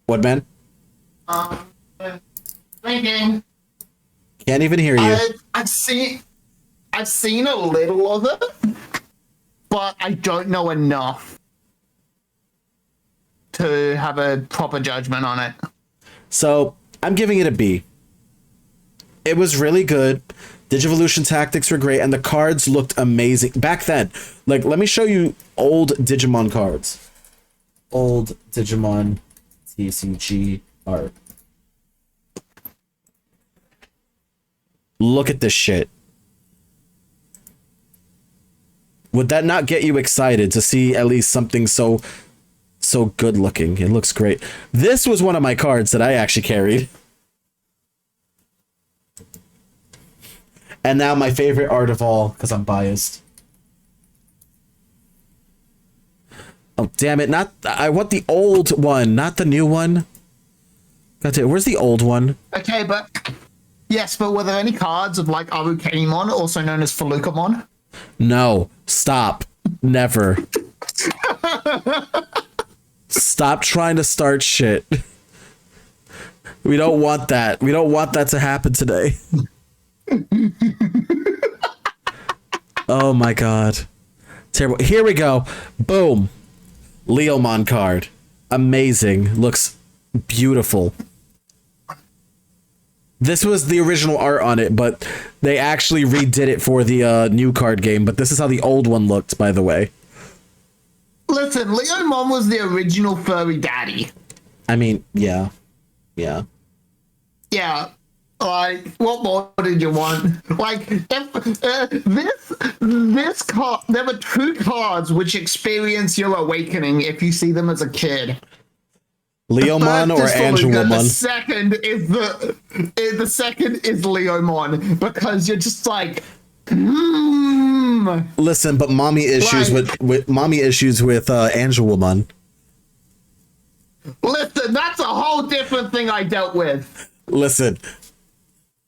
What, man? Thinking. Can't even hear you. I've seen a little of it, but I don't know enough to have a proper judgment on it. So I'm giving it a B. It was really good. Digivolution tactics were great, and the cards looked amazing back then. Like, let me show you old Digimon cards. Old Digimon TCG art. Look at this shit. Would that not get you excited to see at least something so good looking? It looks great. This was one of my cards that I actually carried. And now my favorite art of all, because I'm biased. Oh, damn it. I want the old one, not the new one. God damn, where's the old one? Okay, but were there any cards of like Arukenimon, also known as Felucamon? No, stop. Never. Stop trying to start shit. We don't want that. We don't want that to happen today. Oh my god. Terrible. Here we go. Boom. Leomon card. Amazing. Looks beautiful. This was the original art on it, but they actually redid it for the new card game. But this is how the old one looked, by the way. Listen, Leomon was the original furry daddy. I mean, yeah. Yeah. Yeah. Like, what more did you want? Like, this card, there were two cards which experience your awakening if you see them as a kid. Leomon or Angelomon? The second is Leomon, because you're just like, Listen, but mommy issues like, with Angelomon. Listen, that's a whole different thing I dealt with. Listen,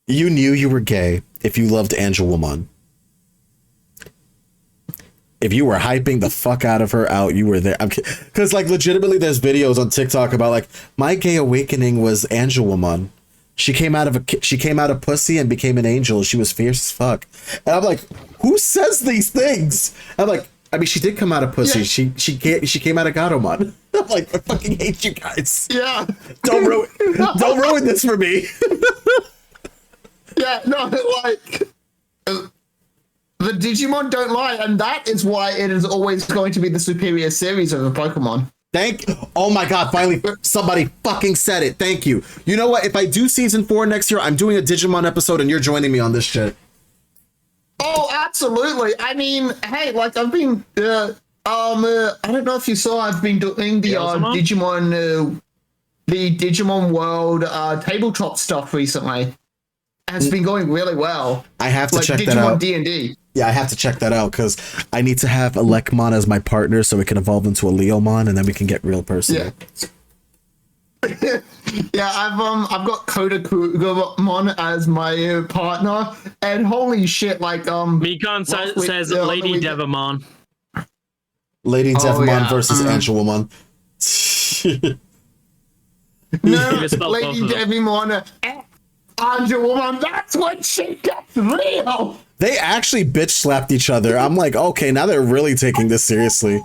you knew you were gay if you loved Angelomon. If you were hyping the fuck out of her out, you were there. Because, like, legitimately, there's videos on TikTok about, like, my gay awakening was Angelomon. She came out of pussy and became an angel. She was fierce as fuck. And I'm like, who says these things? I'm like, I mean, she did come out of pussy. Yeah. She came out of Gatomon. I'm like, I fucking hate you guys. Yeah. Don't ruin this for me. Yeah, no, like, the Digimon don't lie, and that is why it is always going to be the superior series of a Pokemon. Oh my god, finally somebody fucking said it. Thank you. You know what? If I do season 4 next year, I'm doing a Digimon episode and you're joining me on this shit. Oh, absolutely. I mean, hey, like, I've been, I don't know if you saw, I've been doing the Digimon World tabletop stuff recently. It's been going really well. I have to check Digimon that out. D&D. Yeah, I have to check that out because I need to have a Lekmon as my partner so it can evolve into a Leomon and then we can get real personal. Yeah. Yeah, I've got Kodakugumon as my partner, and holy shit, like Mikan says Lady Devamon. Lady Devamon versus Angelomon. No, Lady Devamon. Angelomon, that's when she gets real. They actually bitch slapped each other. I'm like, okay, now they're really taking this seriously.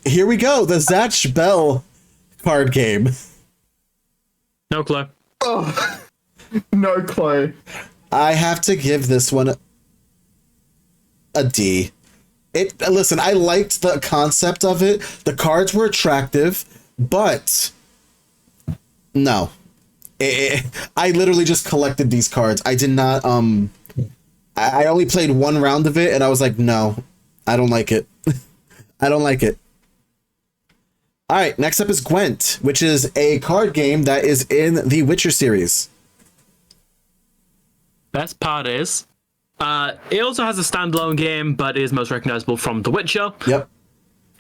Here we go, the Zatch Bell card game. No clue. Oh, no clue. I have to give this one a D. Listen, I liked the concept of it. The cards were attractive, but no. I literally just collected these cards. I did not, I only played one round of it, and I was like, no, I don't like it. I don't like it. All right, next up is Gwent, which is a card game that is in the Witcher series. Best part is, it also has a standalone game, but is most recognizable from The Witcher. Yep.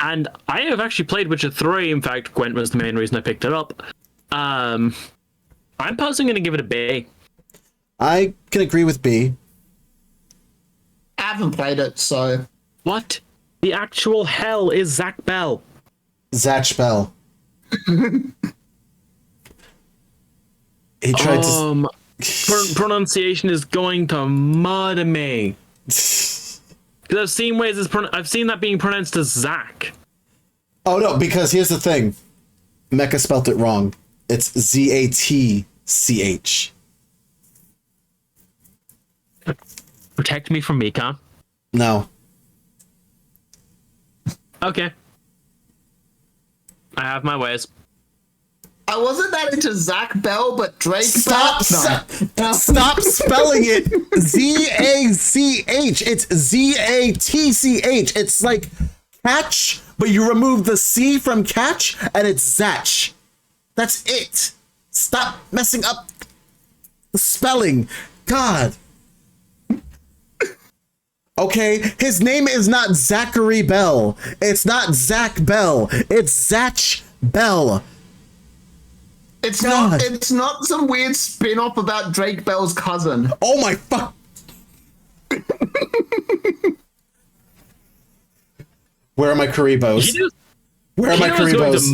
And I have actually played Witcher 3. In fact, Gwent was the main reason I picked it up. I'm personally going to give it a B. I can agree with B. I haven't played it, so What the actual hell is Zach Bell? Zatch Bell. He tried to. Pronunciation is going to murder me. Because I've seen ways I've seen that being pronounced as Zach. Oh no, because here's the thing. Mecca spelt it wrong. It's Zatch. Protect me from Mika. No. Okay. I have my ways. I wasn't that into Zach Bell, but Drake Stop! Bell. No. Stop spelling it Zach. It's Zatch. It's like catch, but you remove the C from catch, and it's Zatch. That's it. Stop messing up the spelling. God. Okay, his name is not Zachary Bell. It's not Zach Bell. It's Zatch Bell. It's God. not. It's not some weird spin-off about Drake Bell's cousin. Oh my fuck. Where are my Karibos? Where are my Karibos?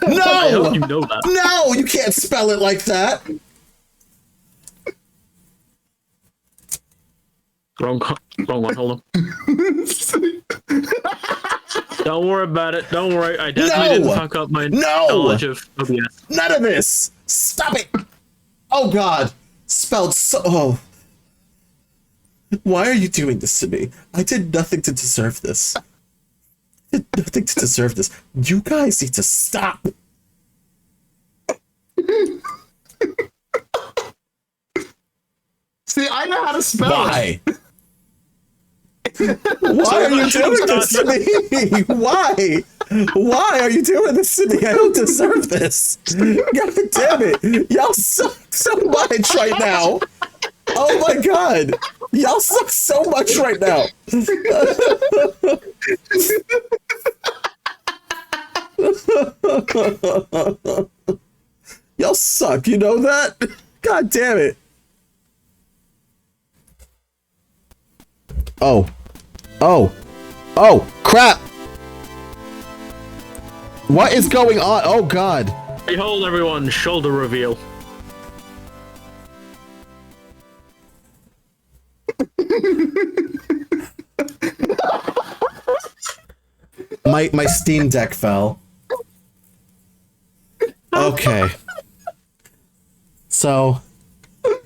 No! I hope you know that. No, you can't spell it like that. Wrong one, hold on. Don't worry about it. Don't worry. I definitely didn't fuck up my knowledge of OBS. None of this. Stop it. Oh God. Spelled so. Oh. Why are you doing this to me? I did nothing to deserve this. I did nothing to deserve this. You guys need to stop. See, I know how to spell Why? Why are you doing this to me? Why? Why are you doing this to me? I don't deserve this. God damn it. Y'all suck so much right now. Oh my God. Y'all suck so much right now. Y'all suck. You know that? God damn it. Oh. Oh. Oh, crap. What is going on? Oh, God. Behold, everyone, shoulder reveal. My Steam Deck fell. Okay. So,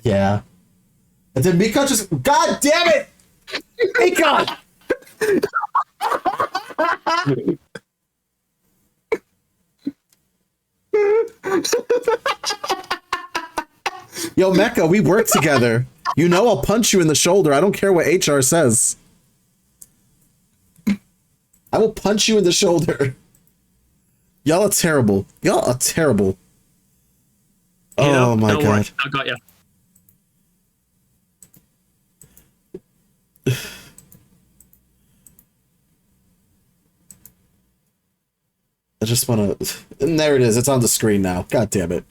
yeah. And then Mika just... God damn it! Mika! Yo, Mecca, we work together. You know I'll punch you in the shoulder. I don't care what HR says. I will punch you in the shoulder. Y'all are terrible. Y'all are terrible. Oh my God. Worry. I got you. I just want to... And there it is. It's on the screen now. God damn it.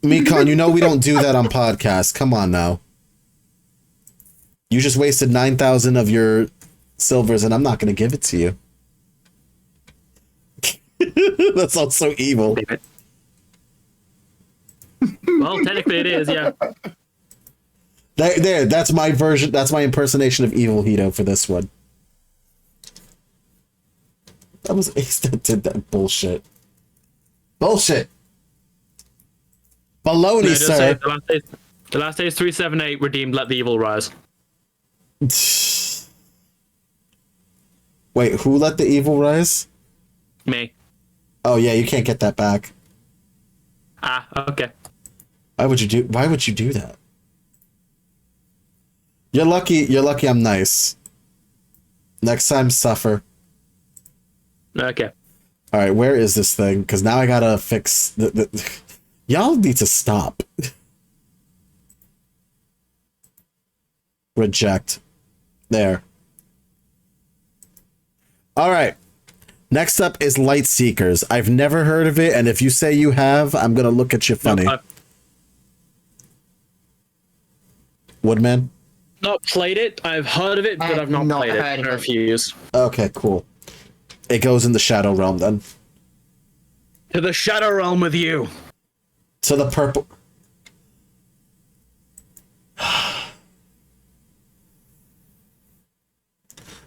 Mikon, you know we don't do that on podcasts. Come on now. You just wasted 9,000 of your silvers, and I'm not going to give it to you. That sounds so evil. Well, technically it is, yeah. There, that's my version. That's my impersonation of evil Hito for this one. That was Ace that did that bullshit. Bullshit. Baloney, No, sir. The last day is 378 redeemed. Let the evil rise. Wait, who let the evil rise? Me. Oh yeah, you can't get that back. Ah, okay. Why would you do that? You're lucky I'm nice. Next time, suffer. Okay. Alright, where is this thing? Because now I gotta fix the... Y'all need to stop. Reject. There. All right. Next up is Light Seekers. I've never heard of it, and if you say you have, I'm gonna look at you funny. Nope, Woodman? not played it. I've heard of it, but I've not played it. I refuse. Okay, cool. It goes in the Shadow Realm then. To the Shadow Realm with you. To the purple.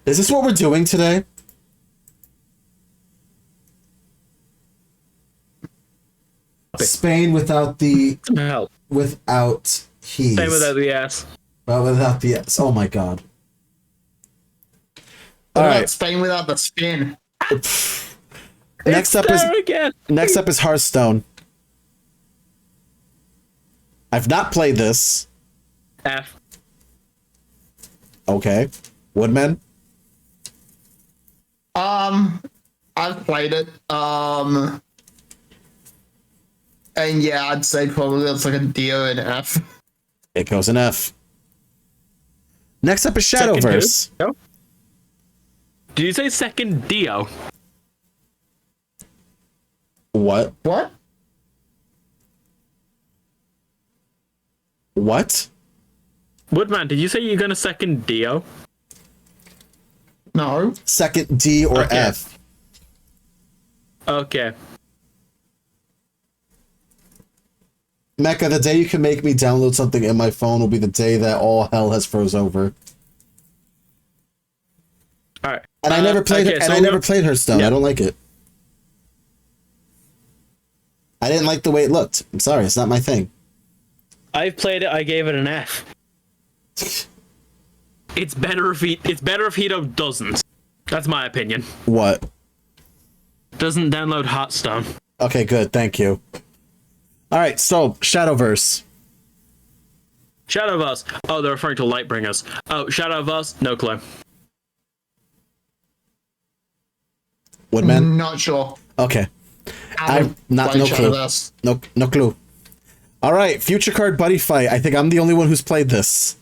Is this what we're doing today? Spain without the Hell. without he's. Same without the S. Well, without the S. Oh my god. All What about right. Spain without the spin? Next up Again. is Hearthstone. I've not played this. F. Okay. Woodman? I've played it. And yeah, I'd say probably that's like a D or an F. It goes in F. Next up is Second Shadowverse. who? No? Did you say second Dio? What? What? What? Woodman, did you say you're gonna second Dio? No. Second D or Okay. F? Okay. Mecca, the day you can make me download something in my phone will be the day that all hell has froze over. All right. And I never played okay, and so I never played Hearthstone. Yeah. I don't like it. I didn't like the way it looked. I'm sorry, it's not my thing. I've played it. I gave it an F. It's better if Hito doesn't. That's my opinion. What? Doesn't download Hearthstone. Okay, good. Thank you. All right, so Shadowverse. Shadowverse. Oh, they're referring to Lightbringers. Oh, Shadowverse. No clue. Woodman? Not sure. Okay. Haven't I've not played no clue. Shadowverse. No clue. All right, Future Card Buddy Fight. I think I'm the only one who's played this.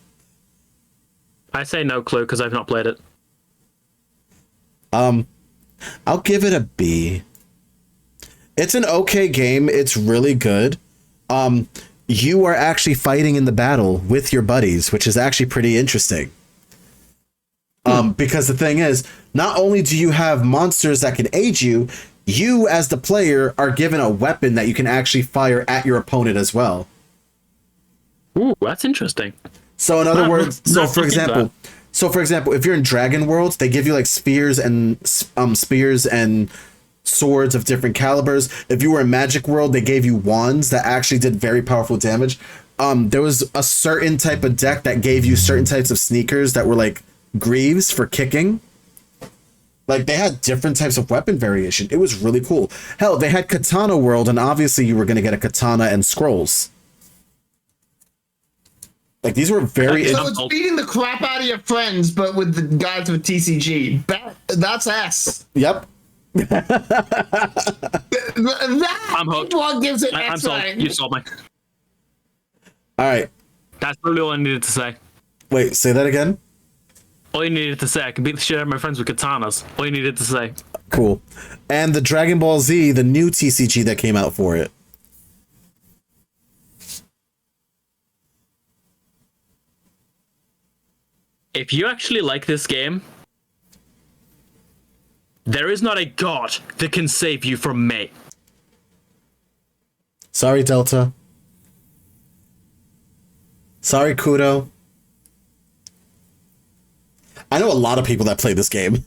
I say no clue because I've not played it. I'll give it a B. It's an okay game. It's really good. You are actually fighting in the battle with your buddies, which is actually pretty interesting. Because the thing is, not only do you have monsters that can aid you, you as the player are given a weapon that you can actually fire at your opponent as well. Ooh, that's interesting. So in other words, for looking at example, if you're in Dragon World, they give you like spears and swords of different calibers. If you were in Magic World, they gave you wands that actually did very powerful damage. There was a certain type of deck that gave you certain types of sneakers that were like greaves for kicking. Like they had different types of weapon variation. It was really cool. Hell, they had Katana World, and obviously you were going to get a katana and scrolls. Like these were very. So it's beating the crap out of your friends, but with the guys with TCG. That's S. Yep. I'm hooked. What gives it I'm S sold. rank? You sold me. All right. That's really all I needed to say. Wait, say that again. All you needed to say. I can beat the shit out of my friends with katanas. All you needed to say. Cool. And the Dragon Ball Z, the new TCG that came out for it. If you actually like this game, there is not a god that can save you from me. Sorry, Delta. Sorry, Kudo. I know a lot of people that play this game.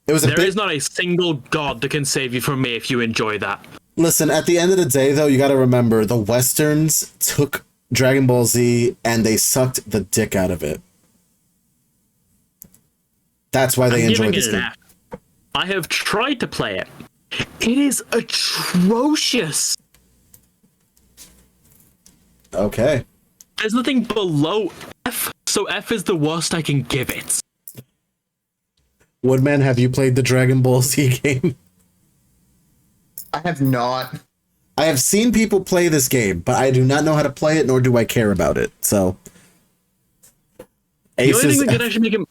It was There is not a single god that can save you from me if you enjoy that. Listen, at the end of the day, though, you got to remember the Westerns took Dragon Ball Z and they sucked the dick out of it. That's why they I'm enjoy giving this it an game. F. I have tried to play it. It is atrocious. Okay. There's nothing below F, so F is the worst I can give it. Woodman, have you played the Dragon Ball Z game? I have not. I have seen people play this game, but I do not know how to play it, nor do I care about it. So, The only Aces. thing that could actually make him,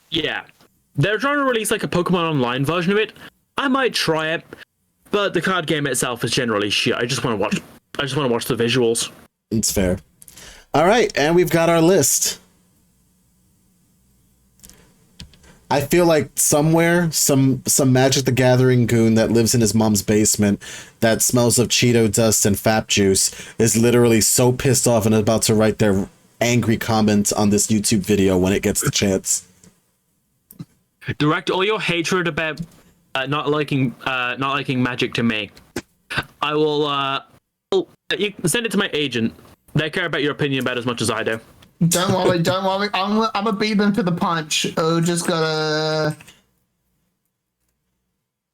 they're trying to release like a Pokemon Online version of it. I might try it, but the card game itself is generally shit. I just want to watch the visuals. It's fair. All right, and we've got our list. I feel like somewhere, some Magic the Gathering goon that lives in his mom's basement that smells of Cheeto dust and Fap juice is literally so pissed off and about to write their angry comments on this YouTube video when it gets the chance. Direct all your hatred about not liking Magic to me. I will you send it to my agent. They care about your opinion about as much as I do. Don't worry. I'm gonna beat them to the punch. Oh, just gotta.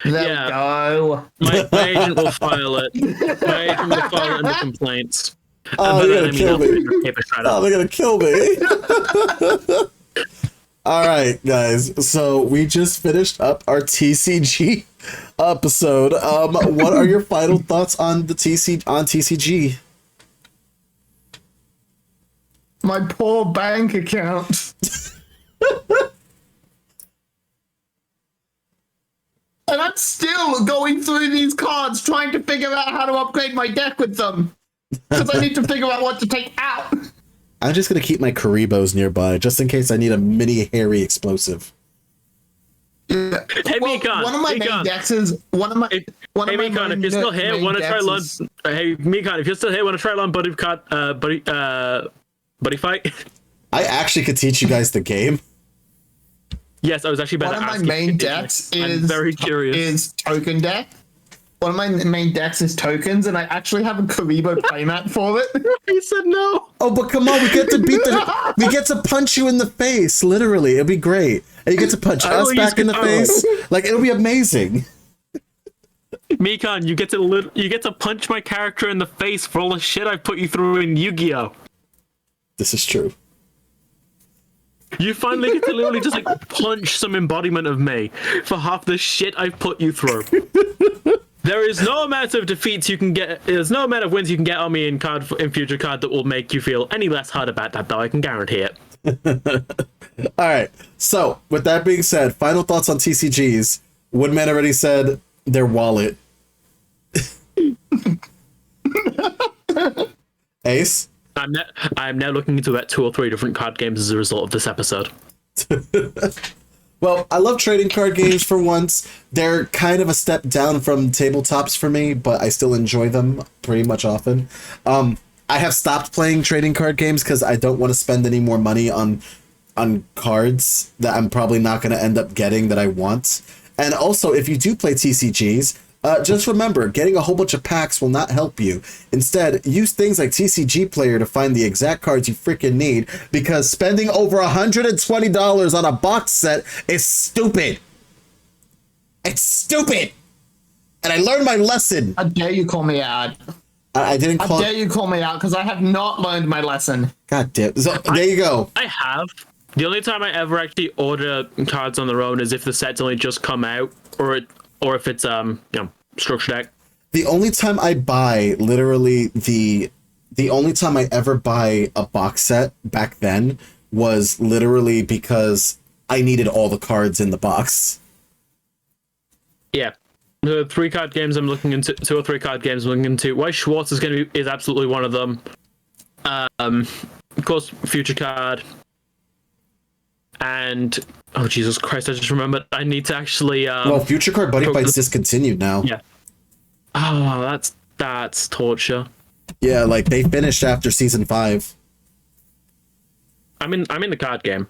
There we go. My agent will file it. My agent will file it under complaints. Oh, they're gonna kill me. Oh, they're gonna kill me. All right, guys. So we just finished up our TCG episode. What are your final thoughts on the TCG? My poor bank account. And I'm still going through these cards trying to figure out how to upgrade my deck with them. Because I need to figure out what to take out. I'm just going to keep my Karibos nearby, just in case I need a mini hairy explosive. Yeah. Hey, Well, Mikan, one of my main decks is... Hey, Mikan, if you're still here, want to try learn... Hey, Mikan, if you're still here, want to try learn Buddy Fight? I actually could teach you guys the game. Yes, I was actually about to ask. One of my main decks I'm very curious. is token deck. One of my main decks is tokens, and I actually have a Karibo playmat for it. He said no. Oh, but come on, we get to we get to punch you in the face, literally. It'll be great. And you get to punch us back in the face. Like, it'll be amazing. Mikan, you get to punch my character in the face for all the shit I put you through in Yu-Gi-Oh! This is true. You finally get to literally just like punch some embodiment of me for half the shit I've put you through. There is no amount of defeats you can get. There's no amount of wins you can get on me in future card that will make you feel any less hard about that, though. I can guarantee it. All right. So, with that being said, final thoughts on TCGs. Woodman already said their wallet. Ace? I'm now looking into about 2 or 3 different card games as a result of this episode. Well, I love trading card games for once. They're kind of a step down from tabletops for me, but I still enjoy them pretty much often. I have stopped playing trading card games because I don't want to spend any more money on cards that I'm probably not going to end up getting that I want. And also, if you do play TCGs, just remember, getting a whole bunch of packs will not help you. Instead, use things like TCG Player to find the exact cards you freaking need, because spending over $120 on a box set is stupid. It's stupid. And I learned my lesson. How dare you call me out? I didn't call... How dare you call me out, because I have not learned my lesson. God damn. So, there you go. I have. The only time I ever actually order cards on their own is if the set's only just come out, or if it's structure deck. The only time I buy, literally the only time I ever buy a box set back then was literally because I needed all the cards in the box. Yeah. The 3 card games I'm looking into, 2 or 3 card games I'm looking into. White Schwartz is absolutely one of them. Of course, Future Card. And oh Jesus Christ! I just remembered I need to actually. Well, Future Card Buddy Fight's discontinued now. Yeah. Oh, that's torture. Yeah, like they finished after season 5. I'm in the card game.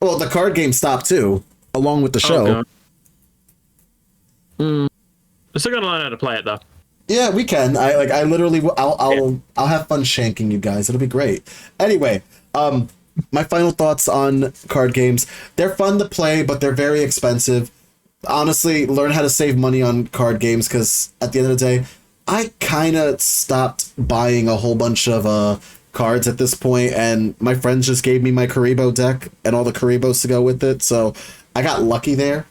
Well, the card game stopped too, along with the show. I'm still gonna learn how to play it though. Yeah, we can. I literally, I'll have fun shanking you guys. It'll be great. Anyway, my final thoughts on card games. They're fun to play, but they're very expensive. Honestly, learn how to save money on card games, because at the end of the day, I kind of stopped buying a whole bunch of cards at this point, and my friends just gave me my Karibo deck and all the Karibos to go with it, so I got lucky there.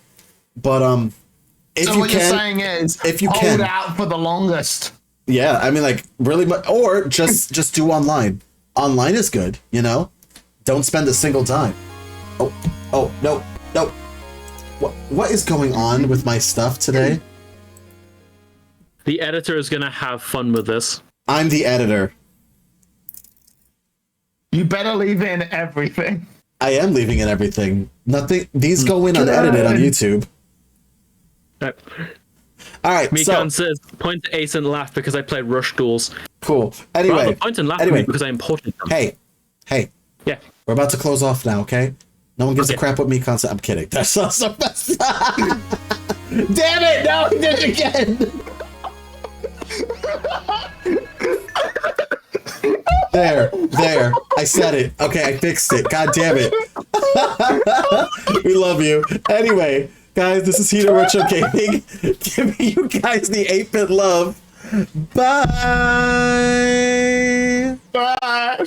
But you're saying is, if you hold out for the longest. Yeah, I mean, like, really, or just do online. Online is good, you know? Don't spend a single dime. Oh, no. What is going on with my stuff today? The editor is gonna have fun with this. I'm the editor. You better leave in everything. I am leaving in everything. Nothing. These go in unedited on YouTube. Right. All right. Mikan says, point to Ace and laugh because I played Rush Duels. Cool. Anyway. Rather, point and laugh at me because I imported them. Hey. Yeah. We're about to close off now, okay? No one gives a crap what Mikan said. I'm kidding. That's not so best. Damn it! No, he did it again! There. I said it. Okay, I fixed it. God damn it. We love you. Anyway, guys, this is Hito Retro Gaming. Giving you guys the 8-bit love. Bye! Bye.